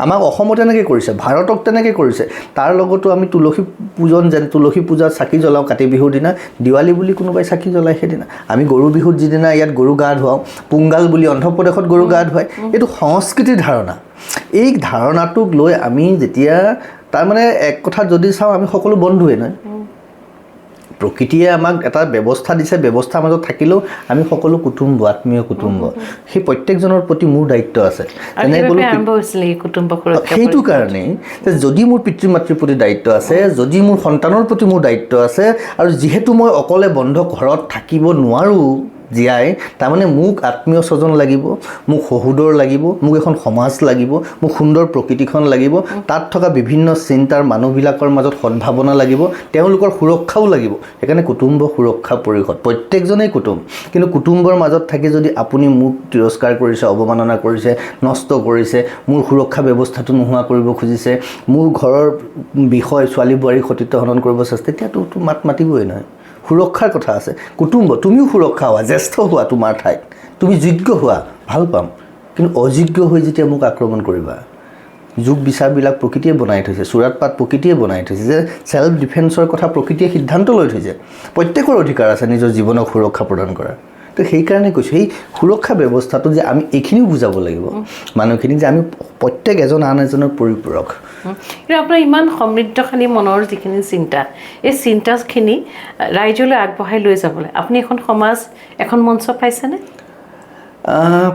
আমাক অসমত তেনেকৈ কৰিছে, ভাৰতক তেনেকৈ কৰিছে। তাৰ লগতো আমি তুলসী পূজাত চাকি জ্বলাওঁ কাতি বিহুৰ দিনা, দিৱালী বুলি কোনোবাই চাকি জ্বলায় সেইদিনা। আমি গৰু বিহুত যিদিনা ইয়াত গৰু গা ধুৱাওঁ, পোংগাল বুলি অন্ধ্ৰপ্ৰদেশত গৰু গা ধুৱায়, এইটো সংস্কৃতিৰ ধাৰণা। এই ধাৰণাটোক লৈ আমি যেতিয়া তাৰমানে এক কথাত যদি চাওঁ আমি সকলো বন্ধুৱে নহয়, প্ৰকৃতিয়ে আমাক এটা ব্যৱস্থা দিছে, ব্যৱস্থাৰ মাজত থাকিলেও আমি সকলো কুটুম্ব, আত্মীয় কুটুম্ব। সেই প্ৰত্যেকজনৰ প্ৰতি মোৰ দায়িত্ব আছে। সেইটো কাৰণেই যে যদি মোৰ পিতৃ মাতৃৰ প্ৰতি দায়িত্ব আছে, যদি মোৰ সন্তানৰ প্ৰতি মোৰ দায়িত্ব আছে, আৰু যিহেতু মই অকলে বন্ধ ঘৰত থাকিব নোৱাৰোঁ জীয়াই, তাৰমানে মোক আত্মীয় স্বজন লাগিব, মোক সহোদৰ লাগিব, মোক এখন সমাজ লাগিব, মোক সুন্দৰ প্ৰকৃতিখন লাগিব, তাত থকা বিভিন্ন চিন্তাৰ মানুহবিলাকৰ মাজত সদ্ভাৱনা লাগিব, তেওঁলোকৰ সুৰক্ষাও লাগিব। সেইকাৰণে কুটুম্ব সুৰক্ষা পৰিষদ, প্ৰত্যেকজনেই কুটুম্ব। কিন্তু কুটুম্বৰ মাজত থাকি যদি আপুনি মোক তিৰস্কাৰ কৰিছে, অৱমাননা কৰিছে, নষ্ট কৰিছে, মোৰ সুৰক্ষা ব্যৱস্থাটো নোহোৱা কৰিব খুজিছে, মোৰ ঘৰৰ বিষয় ছোৱালী বোৱাৰীক সতীত্ব হনন কৰিব চেষ্টা, তেতিয়াতো মাত মাতিবই নহয়। সুৰক্ষাৰ কথা আছে। কুটুম্ব, তুমিও সুৰক্ষা হোৱা, জ্যেষ্ঠ হোৱা তোমাৰ ঠাইত, তুমি যোগ্য হোৱা, ভাল পাম। কিন্তু অযোগ্য হৈ যেতিয়া মোক আক্ৰমণ কৰিবা, যোগ বিচাৰবিলাক প্ৰকৃতিয়ে বনাই থৈছে, চোৰাত পাত প্ৰকৃতিয়ে বনাই থৈছে, যে ছেল্ফ ডিফেন্সৰ কথা প্ৰকৃতিয়ে সিদ্ধান্ত লৈ থৈছে। প্ৰত্যেকৰ অধিকাৰ আছে নিজৰ জীৱনক সুৰক্ষা প্ৰদান কৰাৰ। তো সেইকাৰণে কৈছোঁ, সেই সুৰক্ষা ব্যৱস্থাটো যে আমি এইখিনিও বুজাব লাগিব মানুহখিনিক, যে আমি প্ৰত্যেক এজন আন এজনৰ পৰিপূৰক। কিন্তু আপোনাৰ ইমান সমৃদ্ধশালী মনৰ যিখিনি চিন্তা, এই চিন্তাখিনি ৰাইজলৈ আগবঢ়াই লৈ যাবলৈ আপুনি এখন সমাজ, এখন মঞ্চ পাইছেনে?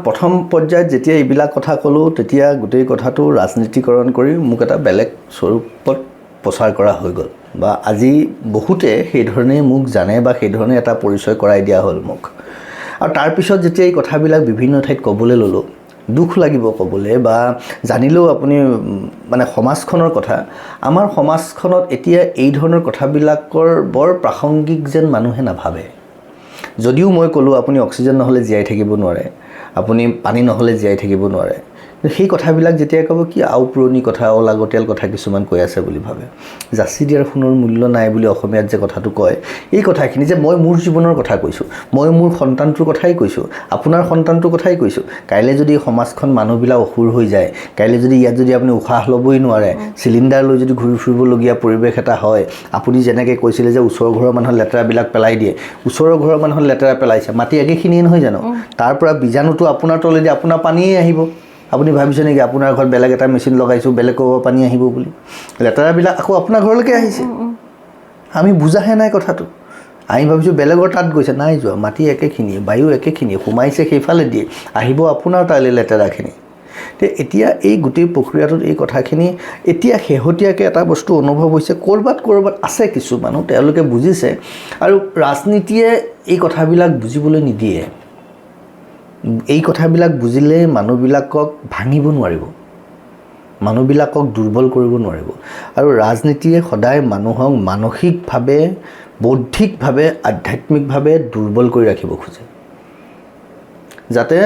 প্ৰথম পৰ্যায়ত যেতিয়া এইবিলাক কথা ক'লোঁ, তেতিয়া গোটেই কথাটো ৰাজনীতিকৰণ কৰি মোক এটা বেলেগ স্বৰূপত প্ৰচাৰ কৰা হৈ গ'ল, বা আজি বহুতে সেইধৰণেই মোক জানে বা সেইধৰণে এটা পৰিচয় কৰাই দিয়া হ'ল মোক। আৰু তাৰপিছত যেতিয়া এই কথাবিলাক বিভিন্ন ঠাইত ক'বলৈ ল'লোঁ, দুখ লাগিব ক'বলৈ, বা জানিলেও আপুনি মানে সমাজখনৰ কথা, আমাৰ সমাজখনত এতিয়া এই ধৰণৰ কথাবিলাকৰ বৰ প্ৰাসংগিক যেন মানুহে নাভাবে। যদিও মই ক'লোঁ আপুনি অক্সিজেন নহ'লে জীয়াই থাকিব নোৱাৰে, আপুনি পানী নহ'লে জীয়াই থাকিব নোৱাৰে, সেই কথাবিলাক যেতিয়া ক'ব কি আওপুৰণি কথা, অলাগতিয়াল কথা কিছুমান কৈ আছে বুলি ভাবে। যাচি দিয়াৰ সোণৰ মূল্য নাই বুলি অসমীয়াত যে কথাটো কয়, এই কথাখিনি যে মই মোৰ জীৱনৰ কথা কৈছোঁ, মই মোৰ সন্তানটোৰ কথাই কৈছোঁ, আপোনাৰ সন্তানটোৰ কথাই কৈছোঁ। কাইলৈ যদি সমাজখন মানুহবিলাক অসুৰ হৈ যায়, কাইলৈ যদি ইয়াত যদি আপুনি উশাহ ল'বই নোৱাৰে, চিলিণ্ডাৰ লৈ যদি ঘূৰি ফুৰিবলগীয়া পৰিৱেশ এটা হয়, আপুনি যেনেকৈ কৈছিলে যে ওচৰৰ ঘৰৰ মানুহৰ লেতেৰাবিলাক পেলাই দিয়ে, ওচৰৰ ঘৰৰ মানুহৰ লেতেৰা পেলাইছে, মাটি একেখিনিয়ে নহয় জানো? তাৰ পৰা বীজাণুটো আপোনাৰ তলেদি আপোনাৰ পানীয়ে আহিব। আপুনি ভাবিছে নেকি আপোনাৰ ঘৰত বেলেগ এটা মেচিন লগাইছোঁ, বেলেগ ক'ব পানী আহিব বুলি? লেতেৰাবিলাক আকৌ আপোনাৰ ঘৰলৈকে আহিছে। আমি বুজাহে নাই কথাটো। আমি ভাবিছোঁ বেলেগৰ তাত গৈছে, নাই যোৱা, মাটি একেখিনিয়ে, বায়ু একেখিনিয়ে, সোমাইছে সেইফালে দিয়ে, আহিব আপোনাৰ তালৈ লেতেৰাখিনি। তো এতিয়া এই গোটেই প্ৰক্ৰিয়াটোত এই কথাখিনি এতিয়া শেহতীয়াকৈ এটা বস্তু অনুভৱ হৈছে, ক'ৰবাত আছে কিছু মানুহ, তেওঁলোকে বুজিছে, আৰু ৰাজনীতিয়ে এই কথাবিলাক বুজিবলৈ নিদিয়ে। এই কথাবিলাক বুজিলে মানুহবিলাকক ভাঙিব নোৱাৰিব, মানুহবিলাকক দুৰ্বল কৰিব নোৱাৰিব। আৰু ৰাজনীতিয়ে সদায় মানুহক মানসিকভাৱে, বৌদ্ধিকভাৱে, আধ্যাত্মিকভাৱে দুৰ্বল কৰি ৰাখিব খোজে, যাতে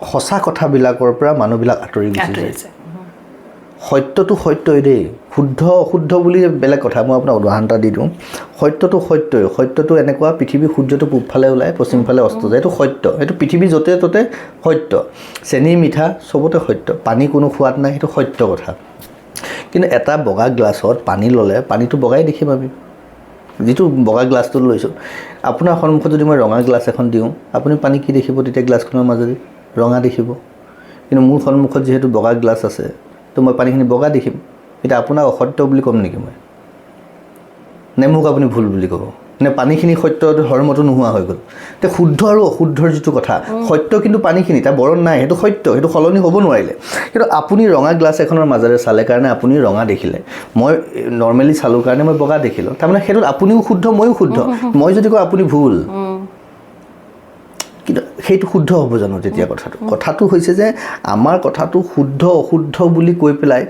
সঁচা কথাবিলাকৰ পৰা মানুহবিলাক আঁতৰি গুচি যায়। সত্যটো সত্যই দেই, শুদ্ধ অশুদ্ধ বুলি বেলেগ কথা। মই আপোনাক উদাহৰণ এটা দি দিওঁ। সত্যটো সত্যই, সত্যটো এনেকুৱা, পৃথিৱী সূৰ্যটো পূবফালে ওলায়, পশ্চিমফালে অস্ত যায়, এইটো সত্য। সেইটো পৃথিৱী য'তে ত'তে সত্য। চেনি মিঠা চবতে সত্য, পানী কোনো সোৱাদ নাই, সেইটো সত্য কথা। কিন্তু এটা বগা গ্লাছত পানী ল'লে পানীটো বগাই দেখিম আমি, যিটো বগা গ্লাছটোত লৈছোঁ। আপোনাৰ সন্মুখত যদি মই ৰঙা গ্লাছ এখন দিওঁ, আপুনি পানী কি দেখিব তেতিয়া? গ্লাছখনৰ মাজেদি ৰঙা দেখিব। কিন্তু মোৰ সন্মুখত যিহেতু বগা গ্লাছ আছে, তো মই পানীখিনি বগা দেখিম। এতিয়া আপোনাক অসত্য বুলি ক'ম নেকি মই? নে মোক আপুনি ভুল বুলি ক'ব? নে পানীখিনি সত্য ধৰ্মটো নোহোৱা হৈ গ'ল? এতিয়া শুদ্ধ আৰু অশুদ্ধৰ যিটো কথা, সত্য কিন্তু পানীখিনি তাৰ বৰণ নাই, সেইটো সত্য, সেইটো সলনি হ'ব নোৱাৰিলে। কিন্তু আপুনি ৰঙা গ্লাছ এখনৰ মাজেৰে চালে কাৰণে আপুনি ৰঙা দেখিলে, মই নৰ্মেলি চালোঁ কাৰণে মই বগা দেখিলোঁ। তাৰমানে সেইটোত আপুনিও শুদ্ধ, ময়ো শুদ্ধ। মই যদি কওঁ আপুনি ভুল, কিন্তু সেইটো শুদ্ধ হ'ব জানো তেতিয়া? কথাটো হৈছে যে আমাৰ কথাটো শুদ্ধ অশুদ্ধ বুলি কৈ পেলাই,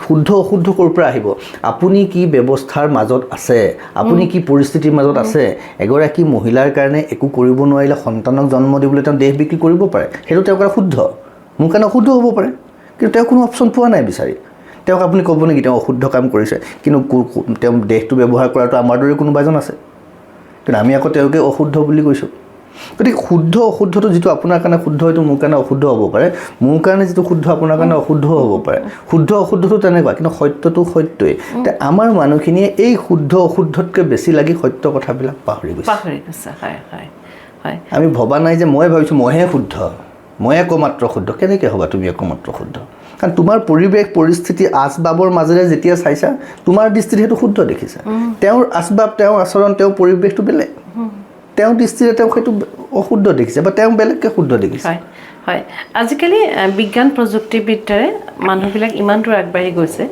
শুদ্ধ অশুদ্ধ ক'ৰ পৰা আহিব? আপুনি কি ব্যৱস্থাৰ মাজত আছে, আপুনি কি পৰিস্থিতিৰ মাজত আছে। এগৰাকী মহিলাৰ কাৰণে একো কৰিব নোৱাৰিলে সন্তানক জন্ম দিবলৈ তেওঁ দেহ বিক্ৰী কৰিব পাৰে, সেইটো তেওঁৰ কাৰণে শুদ্ধ। মোৰ কাৰণে অশুদ্ধ হ'ব পাৰে, কিন্তু তেওঁ কোনো অপশ্যন পোৱা নাই বিচাৰি। তেওঁক আপুনি ক'ব নেকি তেওঁ অশুদ্ধ কাম কৰিছে? কিন্তু তেওঁ দেহটো ব্যৱহাৰ কৰাটো আমাৰ দৰে কোনোবা এজন আছে, কিন্তু আমি আকৌ তেওঁকে অশুদ্ধ বুলি কৈছোঁ। গতিকে শুদ্ধ অশুদ্ধটো যিটো আপোনাৰ কাৰণে শুদ্ধ হয়তো মোৰ কাৰণে অশুদ্ধ হ'ব পাৰে, মোৰ কাৰণে যিটো শুদ্ধ আপোনাৰ কাৰণে অশুদ্ধ হ'ব পাৰে। শুদ্ধ অশুদ্ধটো তেনেকুৱা, কিন্তু সত্যটো সত্যই। আমাৰ মানুহখিনিয়ে এই শুদ্ধ অশুদ্ধতকৈ বেছি লাগি সত্য কথাবিলাক পাহৰি গৈছে। আমি ভবা নাই যে মই ভাবিছোঁ মইহে শুদ্ধ, মই একমাত্ৰ শুদ্ধ। কেনেকৈ হ'বা তুমি একমাত্ৰ শুদ্ধ? কাৰণ তোমাৰ পৰিৱেশ পৰিস্থিতি আচবাবৰ মাজেৰে যেতিয়া চাইছা, তোমাৰ দৃষ্টিত সেইটো শুদ্ধ দেখিছা। তেওঁৰ আচবাব, তেওঁৰ আচৰণ, তেওঁৰ পৰিৱেশটো বেলেগ, তেওঁৰ দৃষ্টিৰে তেওঁ সেইটো অশুদ্ধ দেখিছে বা তেওঁ বেলেগকৈ শুদ্ধ দেখিছে। হয়, আজিকালি বিজ্ঞান প্ৰযুক্তিবিদ্যাৰে মানুহবিলাক ইমান দূৰ আগবাঢ়ি গৈছে,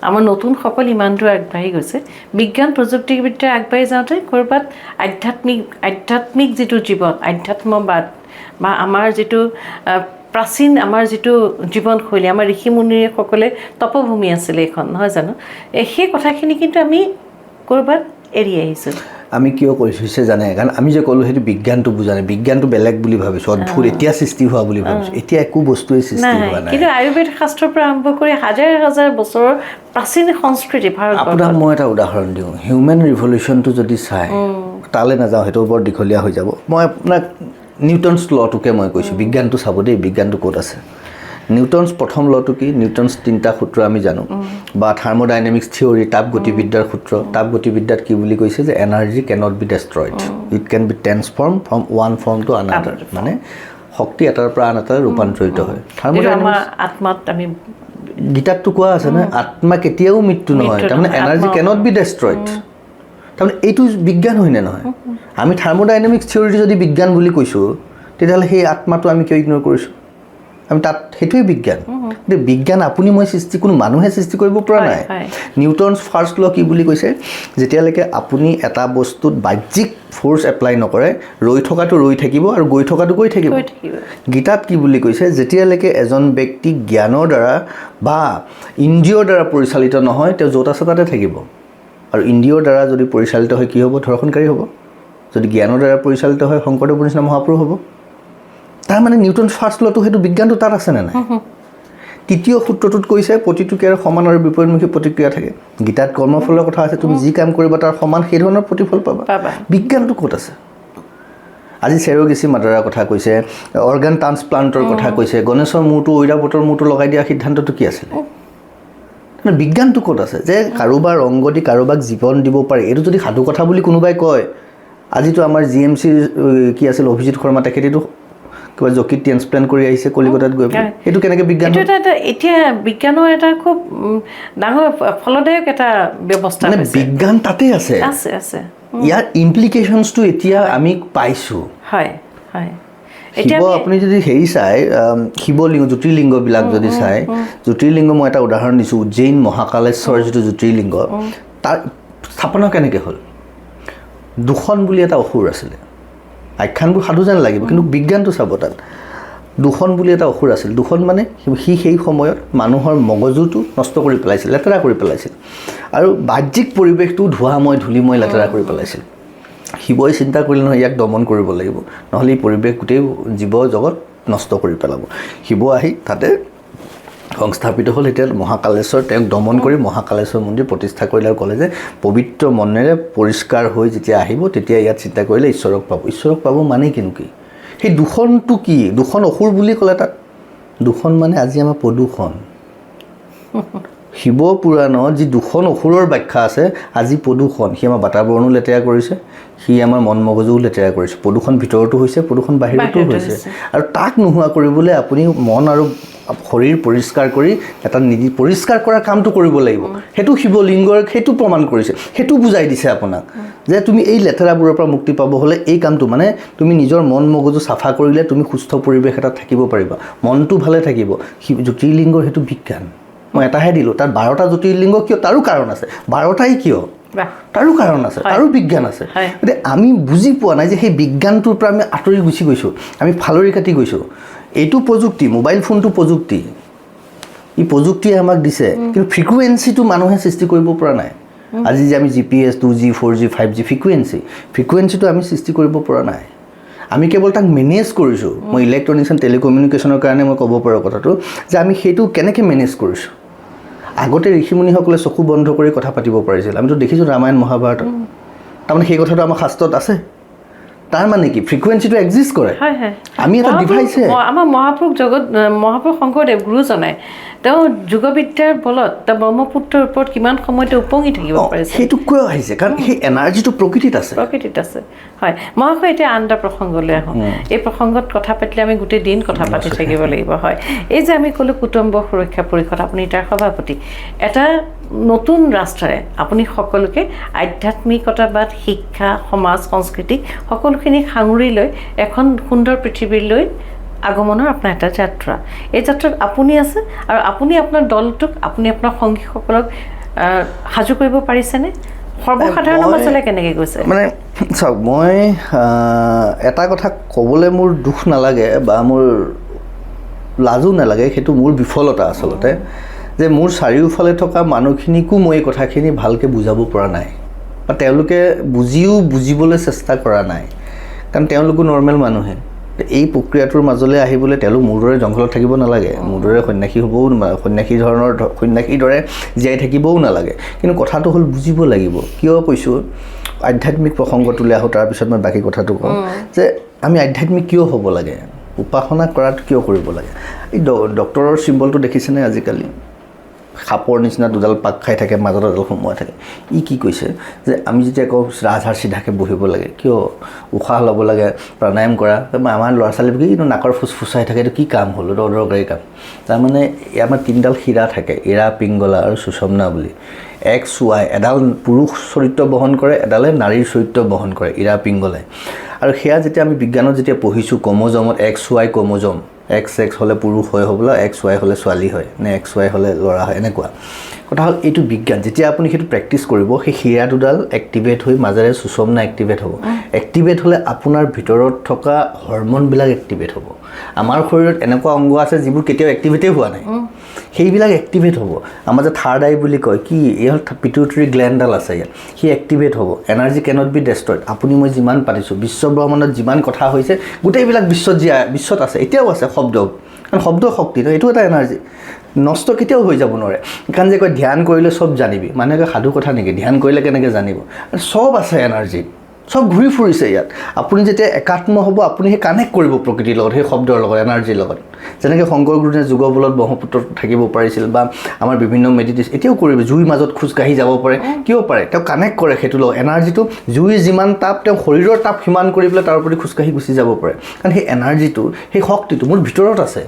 আমাৰ নতুনসকল ইমান দূৰ আগবাঢ়ি গৈছে। বিজ্ঞান প্ৰযুক্তিবিদ্যা আগবাঢ়ি যাওঁতে ক'ৰবাত আধ্যাত্মিক যিটো জীৱন, আধ্যাত্মবাদ বা আমাৰ যিটো প্ৰাচীন আমাৰ যিটো জীৱনশৈলী, আমাৰ ঋষি মুনিসকলে তপভূমি আছিলে এইখন, নহয় জানো? সেই কথাখিনি কিন্তু আমি ক'ৰবাত এৰি আহিছোঁ। আমি কিয় কৈছোঁ জানে? কাৰণ আমি যে ক'লোঁ সেইটো বিজ্ঞানটো বুজা নাই, বিজ্ঞানটো বেলেগ বুলি ভাবিছোঁ, অদ্ভুত এতিয়া সৃষ্টি হোৱা বুলি ভাবিছোঁ। এতিয়া একো বস্তুৱে সৃষ্টি হোৱা নাই। কিন্তু আয়ুৰ্বেদ শাস্ত্ৰৰ পৰা আৰম্ভ কৰি হাজাৰ হাজাৰ বছৰৰ প্ৰাচীন সংস্কৃতি ভাৰতবৰ্ষত। আপোনাক মই এটা উদাহৰণ দিওঁ, হিউমেন ৰিভলিউশ্যনটো যদি চাই, তালৈ নাযাওঁ, সেইটো বৰ দীঘলীয়া হৈ যাব। মই আপোনাক নিউটনছ ল'টোকে মই কৈছোঁ, বিজ্ঞানটো চাব দেই, বিজ্ঞানটো ক'ত আছে। নিউটনছ প্ৰথম ল'টো কি? নিউটনছ 3টা সূত্ৰ আমি জানো, বা থাৰ্মোডাইনামিক্স থিয়ৰী, তাপ গতিবিদ্যাৰ সূত্ৰ। তাপ গতিবিদ্যাত কি বুলি কৈছে যে energy cannot be destroyed, it can be transform from one form to another. মানে শক্তি এটাৰ পৰা আন এটালৈ ৰূপান্তৰিত হয়। গীতাতটো কোৱা আছে নহয়, আত্মা কেতিয়াও মৃত্যু নহয়, তাৰমানে এনাৰ্জি কেনট বি ডেষ্ট্ৰইড। তাৰমানে এইটো বিজ্ঞান হয়নে নহয়? আমি থাৰ্মোডাইনামিক্স থিয়ৰীটো যদি বিজ্ঞান বুলি কৈছোঁ, তেতিয়াহ'লে সেই আত্মাটো আমি কিয় ইগন'ৰ কৰিছোঁ? আমি তাত সেইটোৱে বিজ্ঞান। কিন্তু বিজ্ঞান আপুনি মই সৃষ্টি, কোনো মানুহে সৃষ্টি কৰিব পৰা নাই। নিউটনছ ফাৰ্ষ্ট ল' কি বুলি কৈছে? যেতিয়ালৈকে আপুনি এটা বস্তুত বাহ্যিক ফ'ৰ্চ এপ্লাই নকৰে, ৰৈ থকাটো ৰৈ থাকিব আৰু গৈ থকাটো গৈ থাকিব। গীতাত কি বুলি কৈছে? যেতিয়ালৈকে এজন ব্যক্তি জ্ঞানৰ দ্বাৰা বা ইন্দ্ৰিয়ৰ দ্বাৰা পৰিচালিত নহয়, তেওঁ য'ত আছে তাতে থাকিব। আৰু ইন্দ্ৰিয়ৰ দ্বাৰা যদি পৰিচালিত হয় কি হ'ব? ধৰ্ষণকাৰী হ'ব। যদি জ্ঞানৰ দ্বাৰা পৰিচালিত হয় শংকৰদেৱৰ নিচিনা মহাপুৰুষ হ'ব। তাৰমানে নিউটন ফাৰ্ষ্ট ল'টো সেইটো বিজ্ঞানটো তাত আছেনে নাই? তৃতীয় সূত্ৰটোত কৈছে প্ৰতিটো ক্ৰিয়াৰ সমান আৰু বিপৰীতমুখী প্ৰতিক্ৰিয়া থাকে। গীতাত কৰ্মফলৰ কথা আছে, তুমি যি কাম কৰিবা তাৰ সমান সেই ধৰণৰ প্ৰতিফল পাবা। বিজ্ঞানটো ক'ত আছে? আজি চেৰগেচি মাদাৰাৰ কথা কৈছে, অৰ্গান ট্ৰান্সপ্লাণ্টৰ কথা কৈছে, গণেশৰ মূৰটো ঐৰাবতৰ মূৰটো লগাই দিয়া সিদ্ধান্তটো কি আছিলে? বিজ্ঞানটো ক'ত আছে যে কাৰোবাৰ অংগ দি কাৰোবাক জীৱন দিব পাৰে? এইটো যদি সাধু কথা বুলি কোনোবাই কয়, আজিতো আমাৰ GMCৰ কি আছিল অভিজিত শৰ্মা, তেখেতেতো কিবা জকিত ট্ৰেন্সপ্লেণ্ট কৰি আহিছে কলিকতাত গৈ পেলাই। এইটো কেনেকৈ বিজ্ঞান? এতিয়া বিজ্ঞানৰ এটা খুব ডাঙৰ ফলদায়ক এটা ব্যৱস্থা। মানে বিজ্ঞান তাতে আছে, ইয়াৰ ইমপ্লিকেশ্যনছটো এতিয়া আমি পাইছোঁ। শিৱ, আপুনি যদি হেৰি চাই, শিৱলিংগ জ্যোতিৰ্লিংগবিলাক যদি চাই, জ্যোতিৰ্লিংগ মই এটা উদাহৰণ দিছোঁ, উজ্জয়িন মহাকালেশ্বৰ যিটো জ্যোতিৰ্লিংগ, তাৰ স্থাপনা কেনেকৈ হ'ল? দূষণ বুলি এটা অসুৰ আছিলে। আখ্যানবোৰ সাধু যেন লাগিব, কিন্তু বিজ্ঞানটো চাব তাত। দূষণ বুলি এটা অসুৰ আছিল। দূষণ মানে সি সেই সময়ত মানুহৰ মগজুটো নষ্ট কৰি পেলাইছিল, লেতেৰা কৰি পেলাইছিল, আৰু বাহ্যিক পৰিৱেশটো ধোঁৱাময় ধূলিময় লেতেৰা কৰি পেলাইছিল। শিৱই চিন্তা কৰিলে নহয়, ইয়াক দমন কৰিব লাগিব, নহ'লে এই পৰিৱেশ গোটেই জীৱ জগত নষ্ট কৰি পেলাব। শিৱ আহি তাতে সংস্থাপিত হ'ল। এতিয়া মহাকালেশ্বৰ তেওঁক দমন কৰি মহাকালেশ্বৰ মন্দিৰ প্ৰতিষ্ঠা কৰিলে আৰু ক'লে যে পবিত্ৰ মনেৰে পৰিষ্কাৰ হৈ যেতিয়া আহিব, তেতিয়া ইয়াত চিন্তা কৰিলে ঈশ্বৰক পাব। ঈশ্বৰক পাব মানে কি? সেই দূষণটো কি? দূষণ অসুৰ বুলি ক'লে তাত। দূষণ মানে আজি আমাৰ প্ৰদূষণ। শিৱ পুৰাণত যি দূষণ অসুৰৰ ব্যাখ্যা আছে, আজি প্ৰদূষণ। সি আমাৰ বাতাবৰণো লেতেৰা কৰিছে, সি আমাৰ মন মগজুও লেতেৰা কৰিছে। প্ৰদূষণ ভিতৰতো হৈছে, প্ৰদূষণ বাহিৰতো হৈছে। আৰু তাক নোহোৱা কৰিবলৈ আপুনি মন আৰু শৰীৰ পৰিষ্কাৰ কৰি এটা পৰিষ্কাৰ কৰাৰ কামটো কৰিব লাগিব। সেইটো শিৱলিংগৰ সেইটো প্ৰমাণ কৰিছে, সেইটো বুজাই দিছে আপোনাক যে তুমি এই লেতেৰাবোৰৰ পৰা মুক্তি পাব হ'লে এই কামটো, মানে তুমি নিজৰ মন মগজু চাফা কৰিলে তুমি সুস্থ পৰিৱেশ এটাত থাকিব পাৰিবা, মনটো ভালে থাকিব। জ্যোতিৰ্লিংগৰ সেইটো বিজ্ঞান। মই এটাহে দিলোঁ, তাত 12টা জ্যোতিৰ্লিংগ কিয়? তাৰো কাৰণ আছে। 12টাই কিয়? তাৰো কাৰণ আছে, তাৰো বিজ্ঞান আছে। গতিকে আমি বুজি পোৱা নাই যে সেই বিজ্ঞানটোৰ পৰা আমি আঁতৰি গুচি গৈছোঁ, আমি ফালৰি কাটি গৈছোঁ। এইটো প্ৰযুক্তি, মোবাইল ফোনটো প্ৰযুক্তি, ই প্ৰযুক্তিয়ে আমাক দিছে, কিন্তু ফ্ৰিকুৱেঞ্চিটো মানুহে সৃষ্টি কৰিব পৰা নাই। আজি যে আমি GPS 2G 4G 5G ফ্ৰিকুৱেঞ্চিটো আমি সৃষ্টি কৰিব পৰা নাই। আমি কেৱল তাক মেনেজ কৰিছোঁ। মই ইলেক্ট্ৰনিক্স এণ্ড টেলিকমিউনিকেশ্যনৰ কাৰণে মই ক'ব পাৰোঁ কথাটো যে আমি সেইটো কেনেকৈ মেনেজ কৰিছোঁ। আগতে ঋষিমুনিসকলে চকু বন্ধ কৰি কথা পাতিব পাৰিছিল, আমিতো দেখিছোঁ ৰামায়ণ মহাভাৰতত। তাৰমানে সেই কথাটো আমাৰ শাস্ত্ৰত আছে। তাৰ মানে কি ফ্ৰিকুৱেঞ্চিটো এক্সিষ্ট কৰে হয় হয় আমি এটা ডিভাইচে আমাৰ মহাপুৰুষ শংকৰদেৱ গুৰুজনাই তেওঁ যোগবিদ্যাৰ বলত তেওঁ ব্ৰহ্মপুত্ৰৰ ওপৰত কিমান সময়তে উপঙি থাকিব পাৰিছে সেইটো কিয় আহিছে কাৰণ সেই এনাৰ্জিটো প্ৰকৃতিত আছে হয় মহাশয় এতিয়া আন এটা প্ৰসংগলৈ আহোঁ এই প্ৰসংগত কথা পাতিলে আমি গোটেই দিন কথা পাতি থাকিব লাগিব হয় এই যে আমি ক'লোঁ কুটুম্ব সুৰক্ষা পৰিষদ আপুনি তাৰ সভাপতি এটা নতুন ৰাষ্ট্ৰৰে আপুনি সকলোকে আধ্যাত্মিকতাবাদ শিক্ষা সমাজ সংস্কৃতি সকলোখিনি সাঙুৰি লৈ এখন সুন্দৰ পৃথিৱীলৈ আগমনৰ আপোনাৰ এটা যাত্ৰা এই যাত্ৰাত আপুনি আছে আৰু আপুনি আপোনাৰ দলটোক আপুনি আপোনাৰ সংগীসকলক সাজু কৰিব পাৰিছেনে সৰ্বসাধাৰণৰ মাজলৈ কেনেকৈ গৈছে মানে চাওক মই এটা কথা ক'বলৈ মোৰ দুখ নালাগে বা মোৰ লাজো নালাগে সেইটো মোৰ বিফলতা আচলতে যে মোৰ চাৰিওফালে থকা মানুহখিনিকো মই এই কথাখিনি ভালকৈ বুজাব পৰা নাই বা তেওঁলোকে বুজিবলৈ চেষ্টা কৰা নাই কাৰণ তেওঁলোকো নৰ্মেল মানুহে এই প্ৰক্ৰিয়াটোৰ মাজলৈ আহিবলৈ তেওঁলোক মোৰ দৰে জংঘলত থাকিব নালাগে মোৰ দৰে সন্যাসী হ'বও সন্যাসীৰ দৰে জীয়াই থাকিবও নালাগে কিন্তু কথাটো হ'ল বুজিব লাগিব কিয় কৈছোঁ আধ্যাত্মিক প্ৰসংগটোলৈ আহোঁ তাৰপিছত মই বাকী কথাটো কওঁ যে আমি আধ্যাত্মিক কিয় হ'ব লাগে উপাসনা কৰাটো কিয় কৰিব লাগে এই ডক্টৰৰ চিম্বলটো দেখিছেনে আজিকালি সাপৰ নিচিনা দুডাল পাক খাই থাকে মাজত এডাল সোমোৱাই থাকে ই কি কৈছে যে আমি যেতিয়া কওঁ ৰাজহাড় চিধাকৈ বহিব লাগে কিয় উশাহ ল'ব লাগে প্ৰাণায়াম কৰা আমাৰ ল'ৰা ছোৱালীবোৰে কিন্তু নাকৰ ফুচফুচাই থাকে এইটো কি কাম হ'ল অদৰকাৰী কাম তাৰমানে আমাৰ তিনিডাল শিৰা থাকে ইৰা পিংগলা আৰু সুষমনা বুলি XY এডাল পুৰুষ চৰিত্ৰ বহন কৰে এডালে নাৰীৰ চৰিত্ৰ বহন কৰে ইৰা পিংগলাই আৰু সেয়া যেতিয়া আমি বিজ্ঞানত যেতিয়া পঢ়িছোঁ ক্ৰম'জমত XY ক্ৰম'জম XX হ'লে পুৰুষ হয় হ'বলা XY হ'লে ছোৱালী হয় নে XY হ'লে ল'ৰা হয় এনেকুৱা কথা হ'ল এইটো বিজ্ঞান যেতিয়া আপুনি সেইটো প্ৰেক্টিছ কৰিব সেই শিৰা দুডাল এক্টিভেট হৈ মাজেৰে সুষমনা এক্টিভেট হ'ব এক্টিভেট হ'লে আপোনাৰ ভিতৰত থকা হৰম'নবিলাক এক্টিভেট হ'ব আমাৰ শৰীৰত এনেকুৱা অংগ আছে যিবোৰ কেতিয়াও এক্টিভেটেই হোৱা নাই সেইবিলাক এক্টিভেট হ'ব আমাৰ যে থাৰ্ড আই বুলি কয় কি এই হ'ল পিটুইটাৰী গ্লেণ্ডডাল আছে ইয়াত সি এক্টিভেট হ'ব এনাৰ্জি কেনট বি ডেষ্ট্ৰয়ড আপুনি মই যিমান পাতিছোঁ বিশ্ব ব্ৰহ্মাণ্ডত যিমান কথা হৈছে গোটেইবিলাক বিশ্বত আছে এতিয়াও আছে শব্দ কাৰণ শব্দ শক্তি এইটো এটা এনাৰ্জি নষ্ট কেতিয়াও হৈ যাব নোৱাৰে কাৰণ যে কয় ধ্যান কৰিলে চব জানিবি মানুহে সাধু কথা নেকি ধ্যান কৰিলে কেনেকৈ জানিব চব আছে এনাৰ্জি চব ঘূৰি ফুৰিছে ইয়াত আপুনি যেতিয়া একাত্ম হ'ব আপুনি সেই কানেক্ট কৰিব প্ৰকৃতিৰ লগত সেই শব্দৰ লগত এনাৰ্জিৰ লগত যেনেকৈ শংকৰ গুৰুজনাই যুগ বলত ব্ৰহ্মপুত্ৰত থাকিব পাৰিছিল বা আমাৰ বিভিন্ন মেডিটেশ্যন এতিয়াও কৰিব জুইৰ মাজত খোজকাঢ়ি যাব পাৰে কিয় পাৰে তেওঁ কানেক্ট কৰে সেইটো লগত এনাৰ্জিটো জুইৰ যিমান তাপ তেওঁ শৰীৰৰ তাপ সিমান কৰি পেলাই তাৰ ওপৰত খোজকাঢ়ি গুচি যাব পাৰে কাৰণ সেই এনাৰ্জিটো সেই শক্তিটো মোৰ ভিতৰত আছে